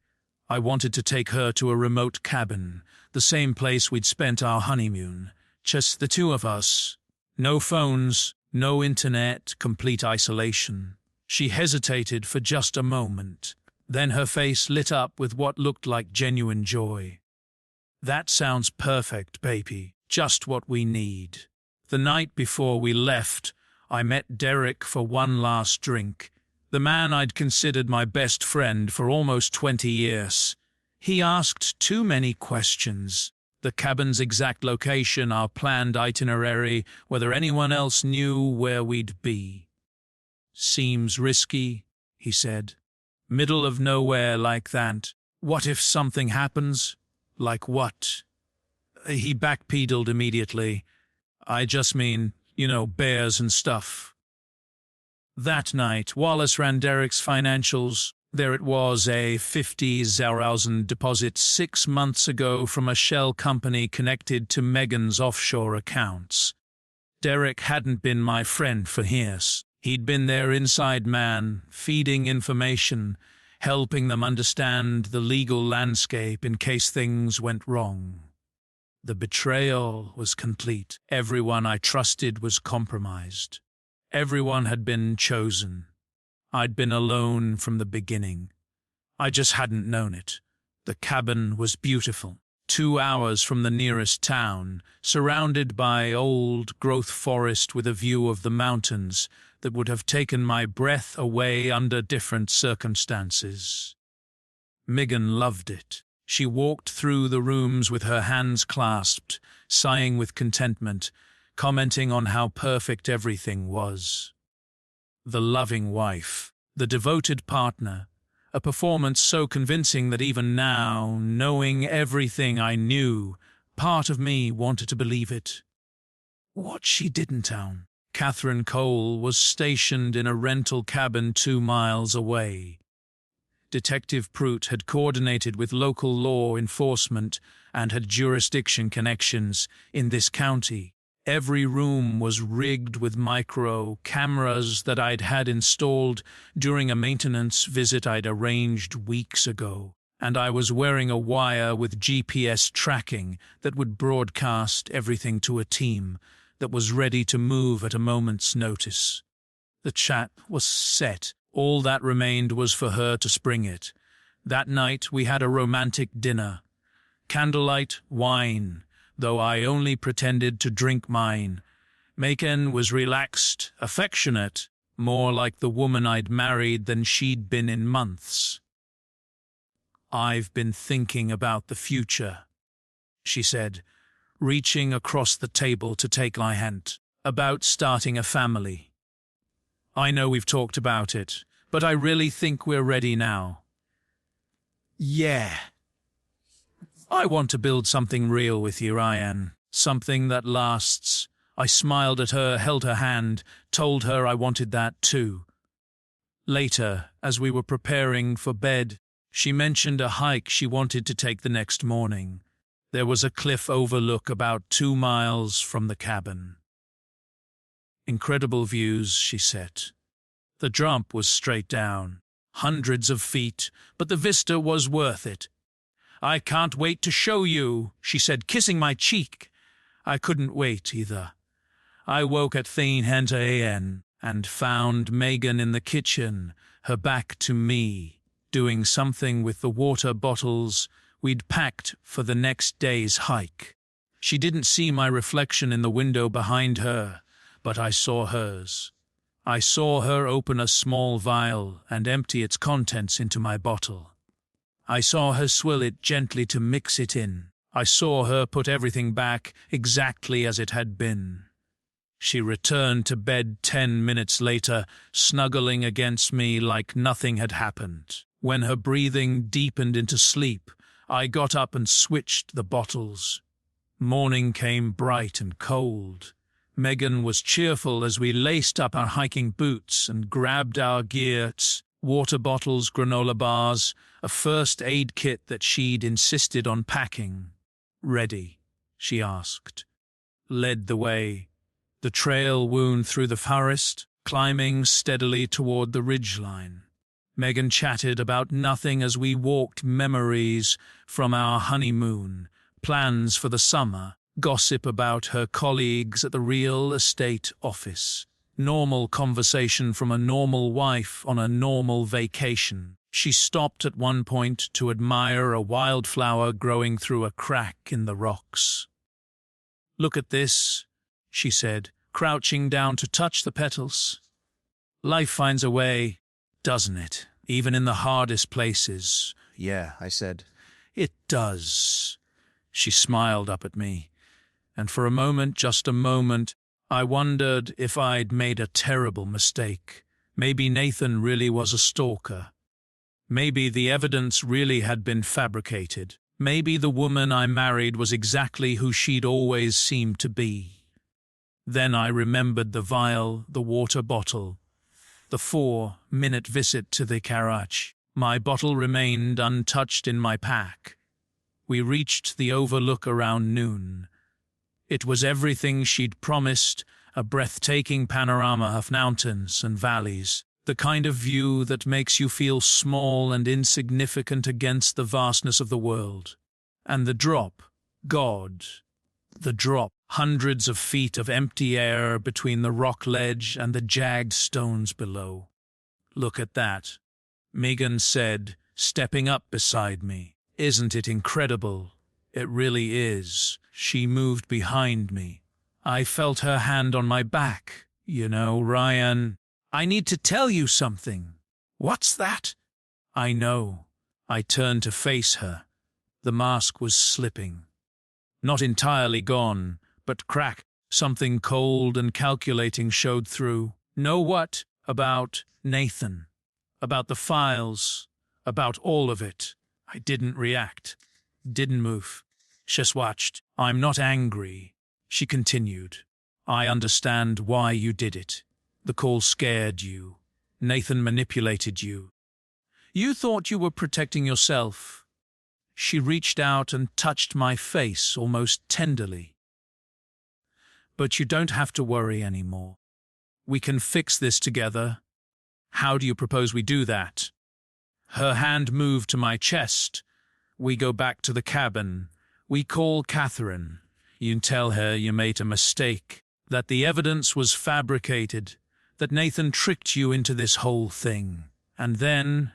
I wanted to take her to a remote cabin, the same place we'd spent our honeymoon, just the two of us. No phones, no internet, complete isolation. She hesitated for just a moment. Then her face lit up with what looked like genuine joy. "That sounds perfect, baby. Just what we need." The night before we left, I met Derek for one last drink, the man I'd considered my best friend for almost 20 years. He asked too many questions. The cabin's exact location, our planned itinerary, whether anyone else knew where we'd be. "Seems risky," he said. "Middle of nowhere like that. What if something happens?" "Like what?" He backpedaled immediately. "I just mean, bears and stuff." That night, Wallace ran Derek's financials. There it was, a 50,000 deposit 6 months ago from a shell company connected to Megan's offshore accounts. Derek hadn't been my friend for years. He'd been their inside man, feeding information, helping them understand the legal landscape in case things went wrong. The betrayal was complete. Everyone I trusted was compromised. Everyone had been chosen. I'd been alone from the beginning. I just hadn't known it. The cabin was beautiful. 2 hours from the nearest town, surrounded by old-growth forest with a view of the mountains that would have taken my breath away under different circumstances. Megan loved it. She walked through the rooms with her hands clasped, sighing with contentment, commenting on how perfect everything was. The loving wife, the devoted partner, a performance so convincing that even now, knowing everything I knew, part of me wanted to believe it. What she didn't own. Catherine Cole was stationed in a rental cabin 2 miles away. Detective Prout had coordinated with local law enforcement and had jurisdiction connections in this county. Every room was rigged with micro cameras that I'd had installed during a maintenance visit I'd arranged weeks ago, and I was wearing a wire with GPS tracking that would broadcast everything to a team that was ready to move at a moment's notice. The chat was set. All that remained was for her to spring it. That night we had a romantic dinner. Candlelight, wine, though I only pretended to drink mine. Megan was relaxed, affectionate, more like the woman I'd married than she'd been in months. "I've been thinking about the future," she said, reaching across the table to take my hand, "about starting a family. I know we've talked about it, but I really think we're ready now." Yeah. I want to build something real with you, Ryan. Something that lasts. I smiled at her, held her hand, told her I wanted that too. Later, as we were preparing for bed, she mentioned a hike she wanted to take the next morning. There was a cliff overlook about 2 miles from the cabin. Incredible views, she said. The jump was straight down, hundreds of feet, but the vista was worth it. I can't wait to show you, she said, kissing my cheek. I couldn't wait either. I woke at 10 a.m. and found Megan in the kitchen, her back to me, doing something with the water bottles we'd packed for the next day's hike. She didn't see my reflection in the window behind her, but I saw hers. I saw her open a small vial and empty its contents into my bottle. I saw her swill it gently to mix it in. I saw her put everything back exactly as it had been. She returned to bed 10 minutes later, snuggling against me like nothing had happened. When her breathing deepened into sleep, I got up and switched the bottles. Morning came bright and cold. Megan was cheerful as we laced up our hiking boots and grabbed our gear, water bottles, granola bars, a first aid kit that she'd insisted on packing. Ready, she asked. Led the way. The trail wound through the forest, climbing steadily toward the ridgeline. Megan chatted about nothing as we walked, memories from our honeymoon, plans for the summer, gossip about her colleagues at the real estate office. Normal conversation from a normal wife on a normal vacation. She stopped at one point to admire a wildflower growing through a crack in the rocks. Look at this, she said, crouching down to touch the petals. Life finds a way, doesn't it? Even in the hardest places. Yeah, I said. It does. She smiled up at me, and for a moment, just a moment, I wondered if I'd made a terrible mistake. Maybe Nathan really was a stalker. Maybe the evidence really had been fabricated. Maybe the woman I married was exactly who she'd always seemed to be. Then I remembered the vial, the water bottle, the 4-minute visit to the garage. My bottle remained untouched in my pack. We reached the overlook around noon. It was everything she'd promised, a breathtaking panorama of mountains and valleys, the kind of view that makes you feel small and insignificant against the vastness of the world. And the drop, God, the drop, hundreds of feet of empty air between the rock ledge and the jagged stones below. Look at that, Megan said, stepping up beside me. Isn't it incredible? It really is. She moved behind me. I felt her hand on my back. You know, Ryan, I need to tell you something. What's that? I know. I turned to face her. The mask was slipping. Not entirely gone, but cracked. Something cold and calculating showed through. Know what? About Nathan. About the files. About all of it. I didn't react. Didn't move. Just watched. I'm not angry, she continued. I understand why you did it. The call scared you. Nathan manipulated you. You thought you were protecting yourself. She reached out and touched my face almost tenderly. But you don't have to worry anymore. We can fix this together. How do you propose we do that? Her hand moved to my chest. We go back to the cabin. We call Catherine. You tell her you made a mistake, that the evidence was fabricated, that Nathan tricked you into this whole thing. And then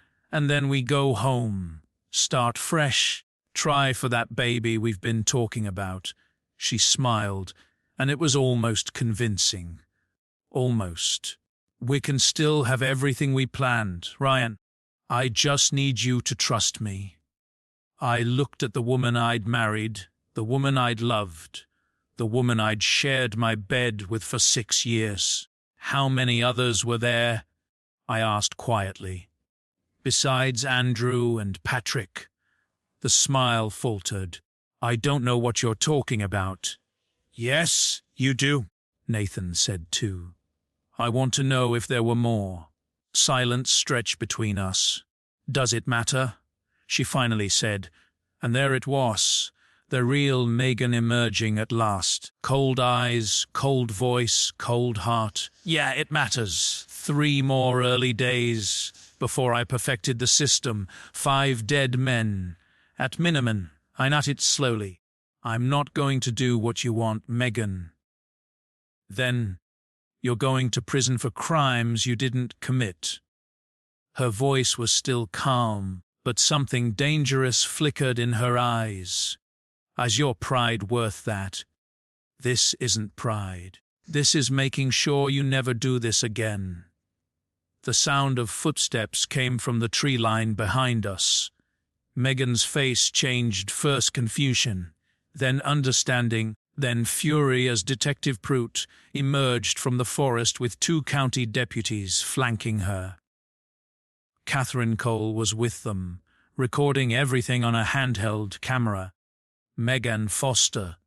we go home, start fresh, try for that baby we've been talking about. She smiled, and it was almost convincing. Almost. We can still have everything we planned, Ryan. I just need you to trust me. I looked at the woman I'd married, the woman I'd loved, the woman I'd shared my bed with for 6 years. How many others were there? I asked quietly. Besides Andrew and Patrick. The smile faltered. I don't know what you're talking about. Yes, you do, Nathan said too. I want to know if there were more. Silence stretched between us. Does it matter? She finally said, and there it was, the real Megan emerging at last. Cold eyes, cold voice, cold heart. Yeah, it matters. 3 more early days before I perfected the system. 5 dead men. At minimum, I nut it slowly. I'm not going to do what you want, Megan. Then, you're going to prison for crimes you didn't commit. Her voice was still calm, but something dangerous flickered in her eyes. Is your pride worth that? This isn't pride. This is making sure you never do this again. The sound of footsteps came from the tree line behind us. Megan's face changed, first confusion, then understanding, then fury as Detective Prout emerged from the forest with 2 county deputies flanking her. Catherine Cole was with them, recording everything on a handheld camera. Megan Foster.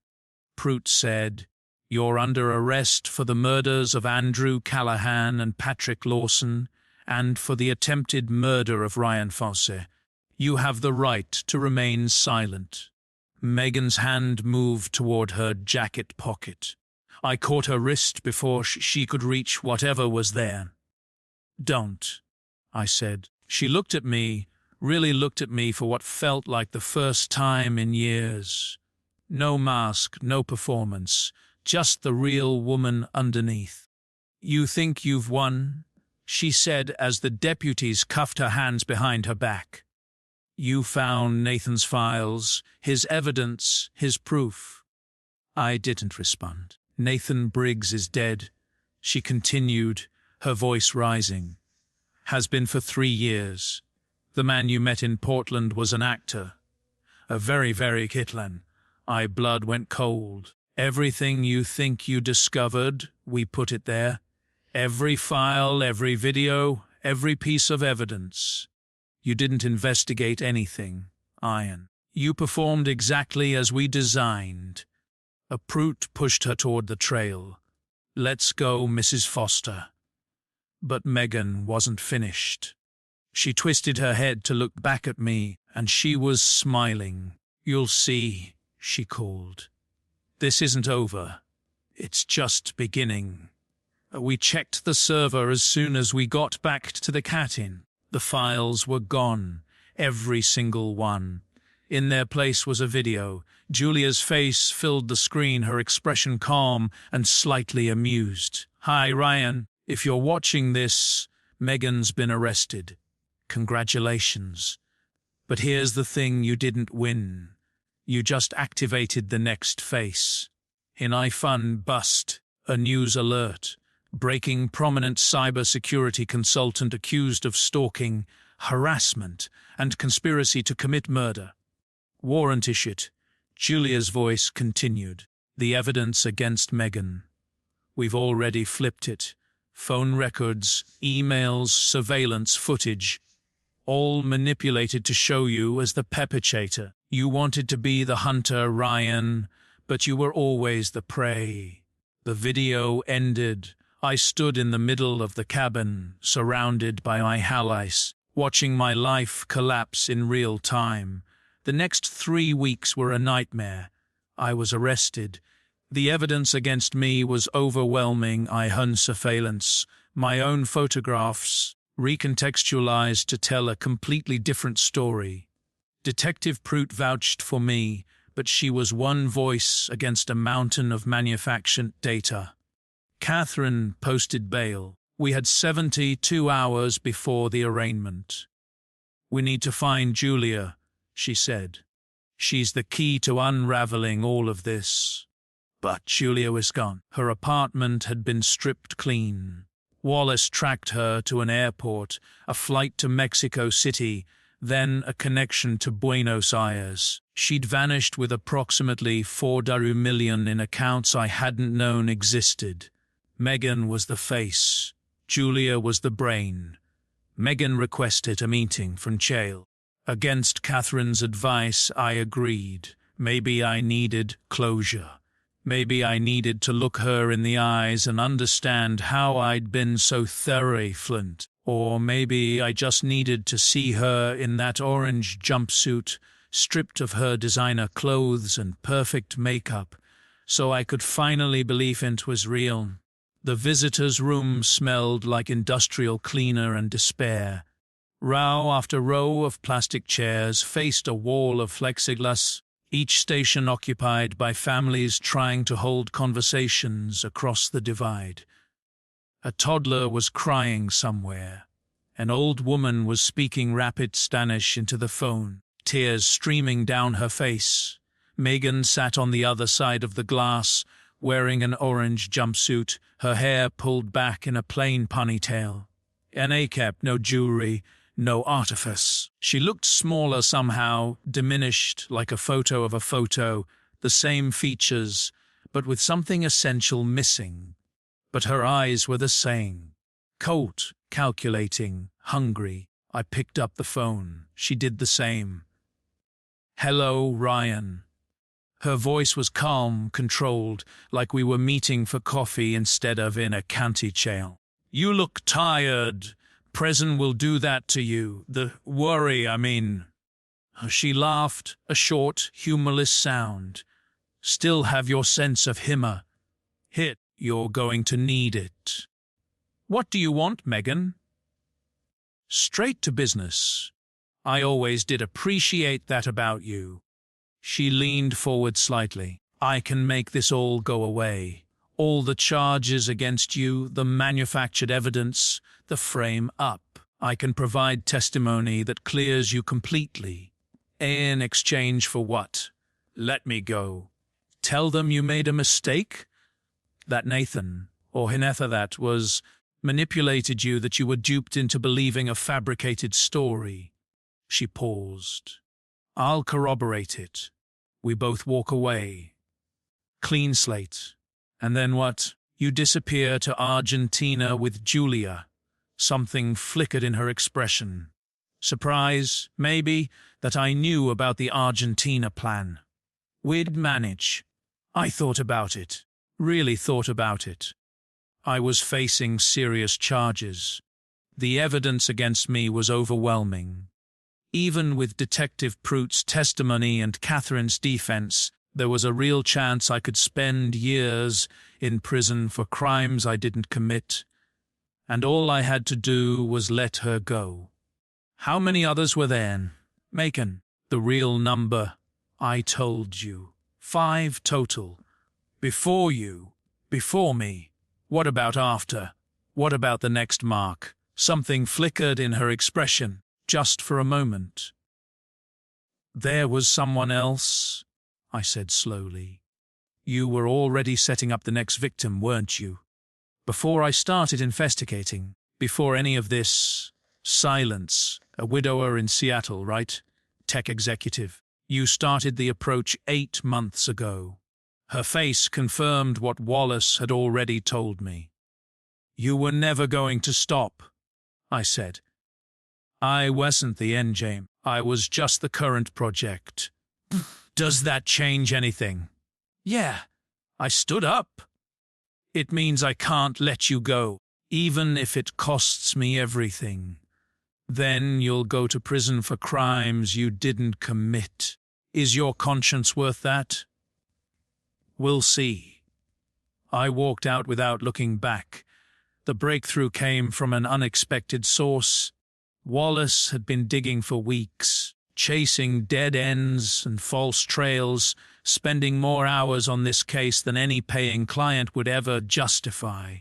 Prout said, "You're under arrest for the murders of Andrew Callahan and Patrick Lawson, and for the attempted murder of Ryan Fosse. You have the right to remain silent." Megan's hand moved toward her jacket pocket. I caught her wrist before she could reach whatever was there. "Don't," I said. She looked at me, really looked at me for what felt like the first time in years. No mask, no performance, just the real woman underneath. "You think you've won?" she said as the deputies cuffed her hands behind her back. "You found Nathan's files, his evidence, his proof." I didn't respond. "Nathan Briggs is dead," she continued, her voice rising. "Has been for 3 years. The man you met in Portland was an actor. A very, very Kitlan. My blood went cold. Everything you think you discovered, we put it there. Every file, every video, every piece of evidence. You didn't investigate anything, Ian. You performed exactly as we designed." A Prout pushed her toward the trail. "Let's go, Mrs. Foster." But Megan wasn't finished. She twisted her head to look back at me, and she was smiling. "You'll see," she called. "This isn't over. It's just beginning." We checked the server as soon as we got back to the Cat Inn. The files were gone, every single one. In their place was a video. Julia's face filled the screen, her expression calm and slightly amused. "Hi, Ryan. If you're watching this, Megan's been arrested. Congratulations. But here's the thing you didn't win. You just activated the next face. In iFun bust, a news alert. Breaking prominent cybersecurity consultant accused of stalking, harassment, and conspiracy to commit murder. Warrant issued." Julia's voice continued. "The evidence against Megan. We've already flipped it. Phone records, emails, surveillance footage. All manipulated to show you as the perpetrator. You wanted to be the hunter, Ryan, but you were always the prey." The video ended. I stood in the middle of the cabin, surrounded by my allies, watching my life collapse in real time. The next 3 weeks were a nightmare. I was arrested. The evidence against me was overwhelming. I had surveillance, my own photographs, recontextualized to tell a completely different story. Detective Prout vouched for me, but she was one voice against a mountain of manufactured data. Catherine posted bail. We had 72 hours before the arraignment. "We need to find Julia," she said. "She's the key to unraveling all of this." But Julia was gone. Her apartment had been stripped clean. Wallace tracked her to an airport, a flight to Mexico City, then a connection to Buenos Aires. She'd vanished with approximately $4 million in accounts I hadn't known existed. Megan was the face. Julia was the brain. Megan requested a meeting from jail. Against Catherine's advice, I agreed. Maybe I needed closure. Maybe I needed to look her in the eyes and understand how I'd been so thoroughly flint. Or maybe I just needed to see her in that orange jumpsuit, stripped of her designer clothes and perfect makeup, so I could finally believe it was real. The visitors' room smelled like industrial cleaner and despair. Row after row of plastic chairs faced a wall of plexiglass, each station occupied by families trying to hold conversations across the divide. A toddler was crying somewhere. An old woman was speaking rapid Spanish into the phone, tears streaming down her face. Megan sat on the other side of the glass, wearing an orange jumpsuit, her hair pulled back in a plain ponytail. An A-cap, no jewelry, no artifice. She looked smaller somehow, diminished like a photo of a photo, the same features, but with something essential missing. But her eyes were the same. Cold, calculating, hungry. I picked up the phone. She did the same. "Hello, Ryan." Her voice was calm, controlled, like we were meeting for coffee instead of in a county jail. "You look tired. Prison will do that to you. The worry, I mean." She laughed, a short, humorless sound. "Still have your sense of humor. Hit, you're going to need it." "What do you want, Megan?" "Straight to business. I always did appreciate that about you." She leaned forward slightly. "I can make this all go away. All the charges against you, the manufactured evidence, the frame up. I can provide testimony that clears you completely. In exchange for what? Let me go. Tell them you made a mistake? That Nathan, or Hinetha that was, manipulated you, that you were duped into believing a fabricated story." She paused. "I'll corroborate it. We both walk away. Clean slate. And then what? You disappear to Argentina with Julia." Something flickered in her expression. Surprise, maybe, that I knew about the Argentina plan. We'd manage. I thought about it. Really thought about it. I was facing serious charges. The evidence against me was overwhelming. Even with Detective Pruitt's testimony and Catherine's defense, there was a real chance I could spend years in prison for crimes I didn't commit. And all I had to do was let her go. How many others were there? Megan, the real number. I told you. 5 total. Before you. Before me. What about after? What about the next mark? Something flickered in her expression, just for a moment. "There was someone else," I said slowly. "You were already setting up the next victim, weren't you? Before I started investigating, before any of this silence, a widower in Seattle, right? Tech executive. You started the approach 8 months ago." Her face confirmed what Wallace had already told me. "You were never going to stop," I said. "I wasn't the end game. I was just the current project." "Does that change anything?" "Yeah." I stood up. "It means I can't let you go, even if it costs me everything. Then you'll go to prison for crimes you didn't commit. Is your conscience worth that?" "We'll see." I walked out without looking back. The breakthrough came from an unexpected source. Wallace had been digging for weeks, chasing dead ends and false trails, spending more hours on this case than any paying client would ever justify.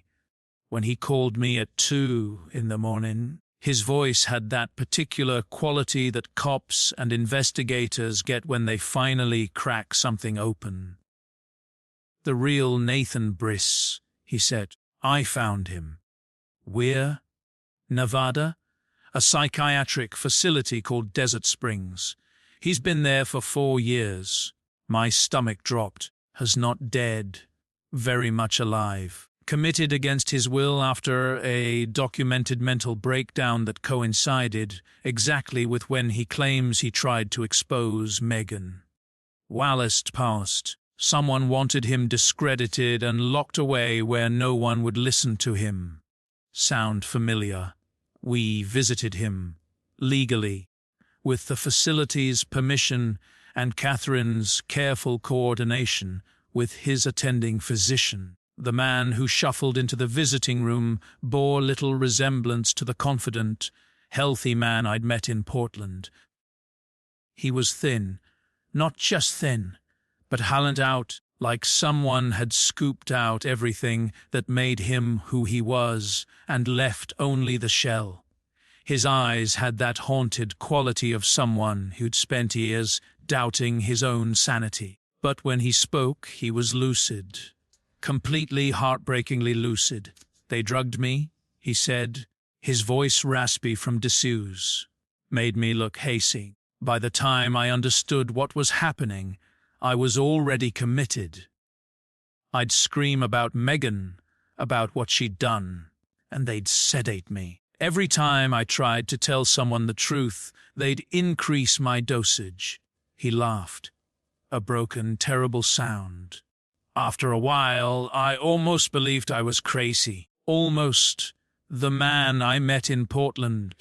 When he called me at 2 in the morning, his voice had that particular quality that cops and investigators get when they finally crack something open. "The real Nathan Briss," he said. "I found him." "Where?" "Nevada. A psychiatric facility called Desert Springs. He's been there for 4 years. My stomach dropped. Has not dead. Very much alive. committed against his will after a documented mental breakdown that coincided exactly with when he claims he tried to expose Meghan. Wallace passed. Someone wanted him discredited and locked away where no one would listen to him. Sound familiar? We visited him, legally, with the facility's permission and Catherine's careful coordination with his attending physician. The man who shuffled into the visiting room bore little resemblance to the confident, healthy man I'd met in Portland. He was thin, not just thin, but hollowed out, like someone had scooped out everything that made him who he was and left only the shell. His eyes had that haunted quality of someone who'd spent years doubting his own sanity. But when he spoke, he was lucid. Completely heartbreakingly lucid. "They drugged me," he said, his voice raspy from disuse. Made me look hazy. By the time I understood what was happening, I was already committed. I'd scream about Meghan, about what she'd done, and they'd sedate me. Every time I tried to tell someone the truth, they'd increase my dosage. He laughed. A broken, terrible sound. After a while, I almost believed I was crazy. Almost. "The man I met in Portland,"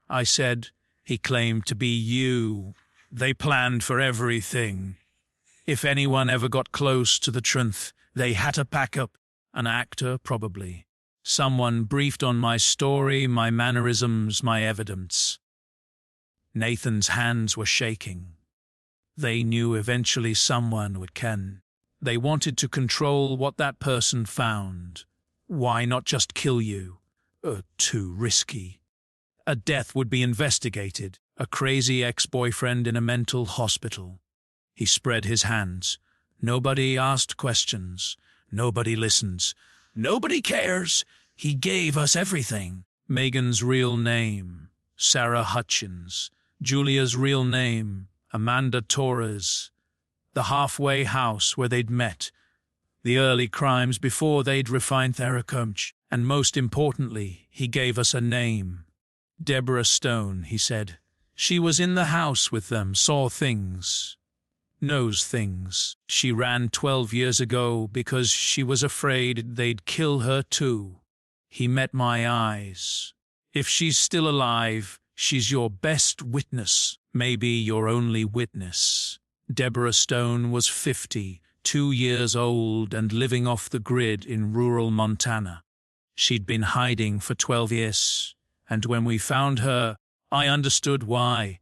I said. "He claimed to be you. They planned for everything. If anyone ever got close to the truth, they had to pack up." An actor, probably. Someone briefed on my story, my mannerisms, my evidence. Nathan's hands were shaking. They knew eventually someone would ken. They wanted to control what that person found. Why not just kill you? Too risky. A death would be investigated. A crazy ex-boyfriend in a mental hospital. He spread his hands. Nobody asked questions. Nobody listens. Nobody cares. He gave us everything. Meghan's real name, Sarah Hutchins. Julia's real name, Amanda Torres. The halfway house where they'd met, the early crimes before they'd refined their coach, and most importantly, he gave us a name. Deborah Stone, he said. She was in the house with them, saw things, knows things. She ran 12 years ago because she was afraid they'd kill her too. He met my eyes. If she's still alive, she's your best witness, maybe your only witness. Deborah Stone was 50, 2 years old and living off the grid in rural Montana. She'd been hiding for 12 years, and when we found her, I understood why.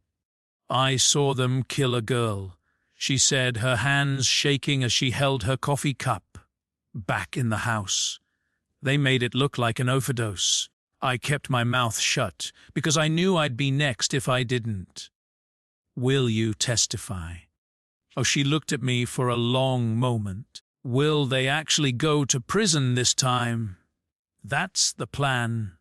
I saw them kill a girl, she said, her hands shaking as she held her coffee cup. Back in the house. They made it look like an overdose. I kept my mouth shut, because I knew I'd be next if I didn't. Will you testify? Oh, she looked at me for a long moment. Will they actually go to prison this time? That's the plan.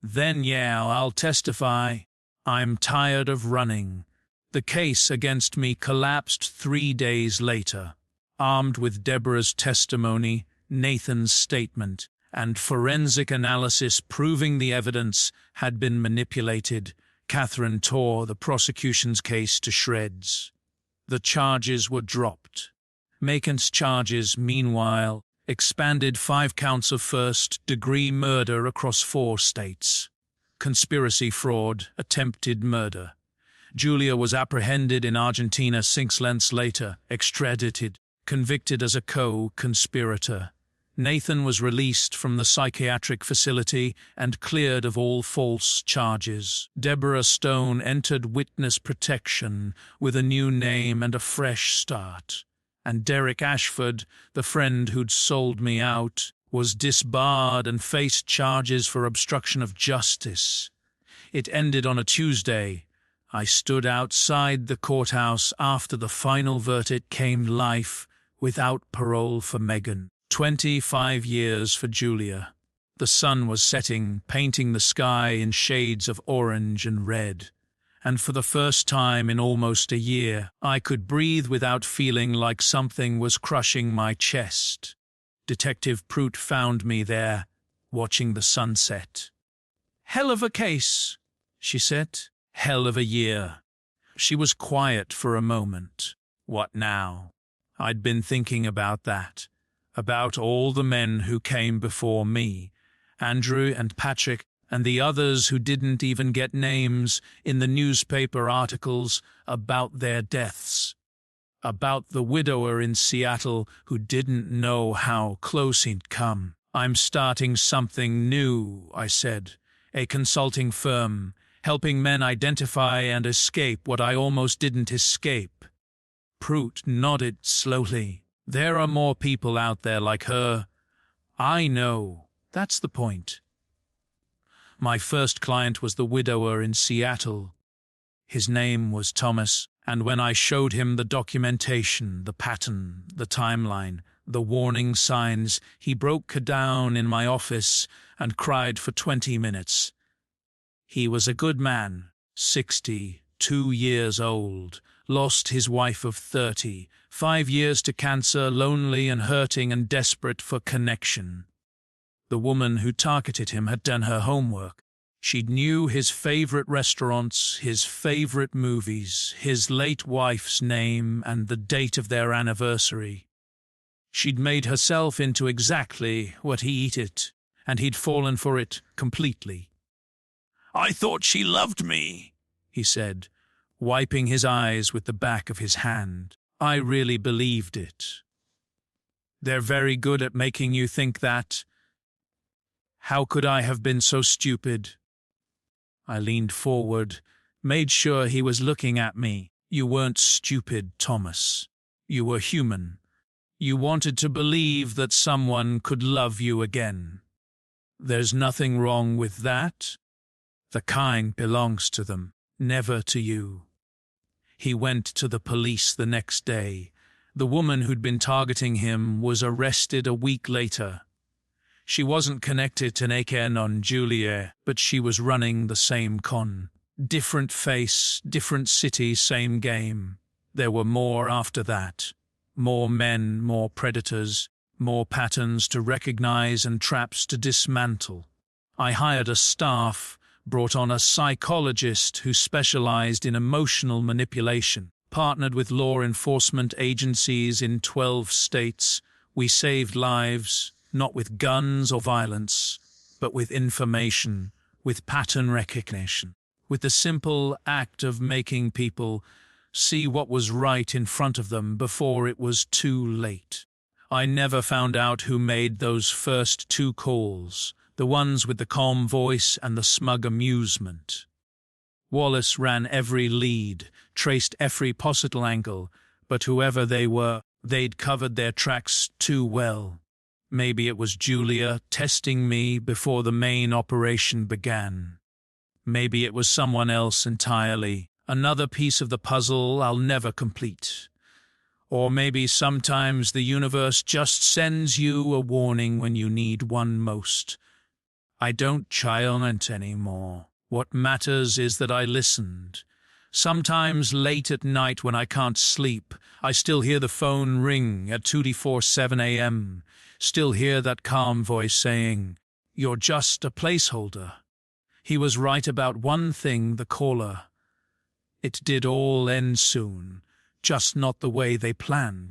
Then, yeah, I'll testify. I'm tired of running. The case against me collapsed 3 days later. Armed with Deborah's testimony, Nathan's statement, and forensic analysis proving the evidence had been manipulated, Catherine tore the prosecution's case to shreds. The charges were dropped. Meghan's charges, meanwhile, expanded 5 counts of first-degree murder across 4 states. Conspiracy, fraud, attempted murder. Julia was apprehended in Argentina 6 months later, extradited, convicted as a co-conspirator. Nathan was released from the psychiatric facility and cleared of all false charges. Deborah Stone entered witness protection with a new name and a fresh start. And Derek Ashford, the friend who'd sold me out, was disbarred and faced charges for obstruction of justice. It ended on a Tuesday. I stood outside the courthouse after the final verdict came, life without parole for Meghan. 25 years for Julia. The sun was setting, painting the sky in shades of orange and red. And for the first time in almost a year, I could breathe without feeling like something was crushing my chest. Detective Prout found me there, watching the sunset. "Hell of a case," she said. "Hell of a year." She was quiet for a moment. What now? I'd been thinking about that, about all the men who came before me, Andrew and Patrick, and the others who didn't even get names in the newspaper articles about their deaths. About the widower in Seattle who didn't know how close he'd come. "I'm starting something new," I said. "A consulting firm, helping men identify and escape what I almost didn't escape." Prout nodded slowly. "There are more people out there like her." "I know. That's the point. My first client was the widower in Seattle. His name was Thomas, and when I showed him the documentation, the pattern, the timeline, the warning signs, he broke down in my office and cried for 20 minutes. He was a good man, 62 years old, lost his wife of 30, 5 years to cancer, lonely and hurting and desperate for connection. The woman who targeted him had done her homework. She knew his favorite restaurants, his favorite movies, his late wife's name, and the date of their anniversary. She'd made herself into exactly what he eated, and he'd fallen for it completely. "I thought she loved me," he said, wiping his eyes with the back of his hand. I really believed it. "They're very good at making you think that. How could I have been so stupid?" I leaned forward, made sure he was looking at me. "You weren't stupid, Thomas. You were human. You wanted to believe that someone could love you again. There's nothing wrong with that. The kind belongs to them, never to you." He went to the police the next day. The woman who'd been targeting him was arrested a week later. She wasn't connected to Naken on Julia, but she was running the same con. Different face, different city, same game. There were more after that. More men, more predators, more patterns to recognize and traps to dismantle. I hired a staff, brought on a psychologist who specialized in emotional manipulation, partnered with law enforcement agencies in 12 states. We saved lives, not with guns or violence, but with information, with pattern recognition, with the simple act of making people see what was right in front of them before it was too late. I never found out who made those first 2 calls, the ones with the calm voice and the smug amusement. Wallace ran every lead, traced every possible angle, but whoever they were, they'd covered their tracks too well. Maybe it was Julia testing me before the main operation began. Maybe it was someone else entirely, another piece of the puzzle I'll never complete. Or maybe sometimes the universe just sends you a warning when you need one most. I don't challenge anymore. What matters is that I listened. Sometimes late at night when I can't sleep, I still hear the phone ring at 2:47 a.m., still hear that calm voice saying, "You're just a placeholder." He was right about one thing, the caller. It did all end soon, just not the way they planned.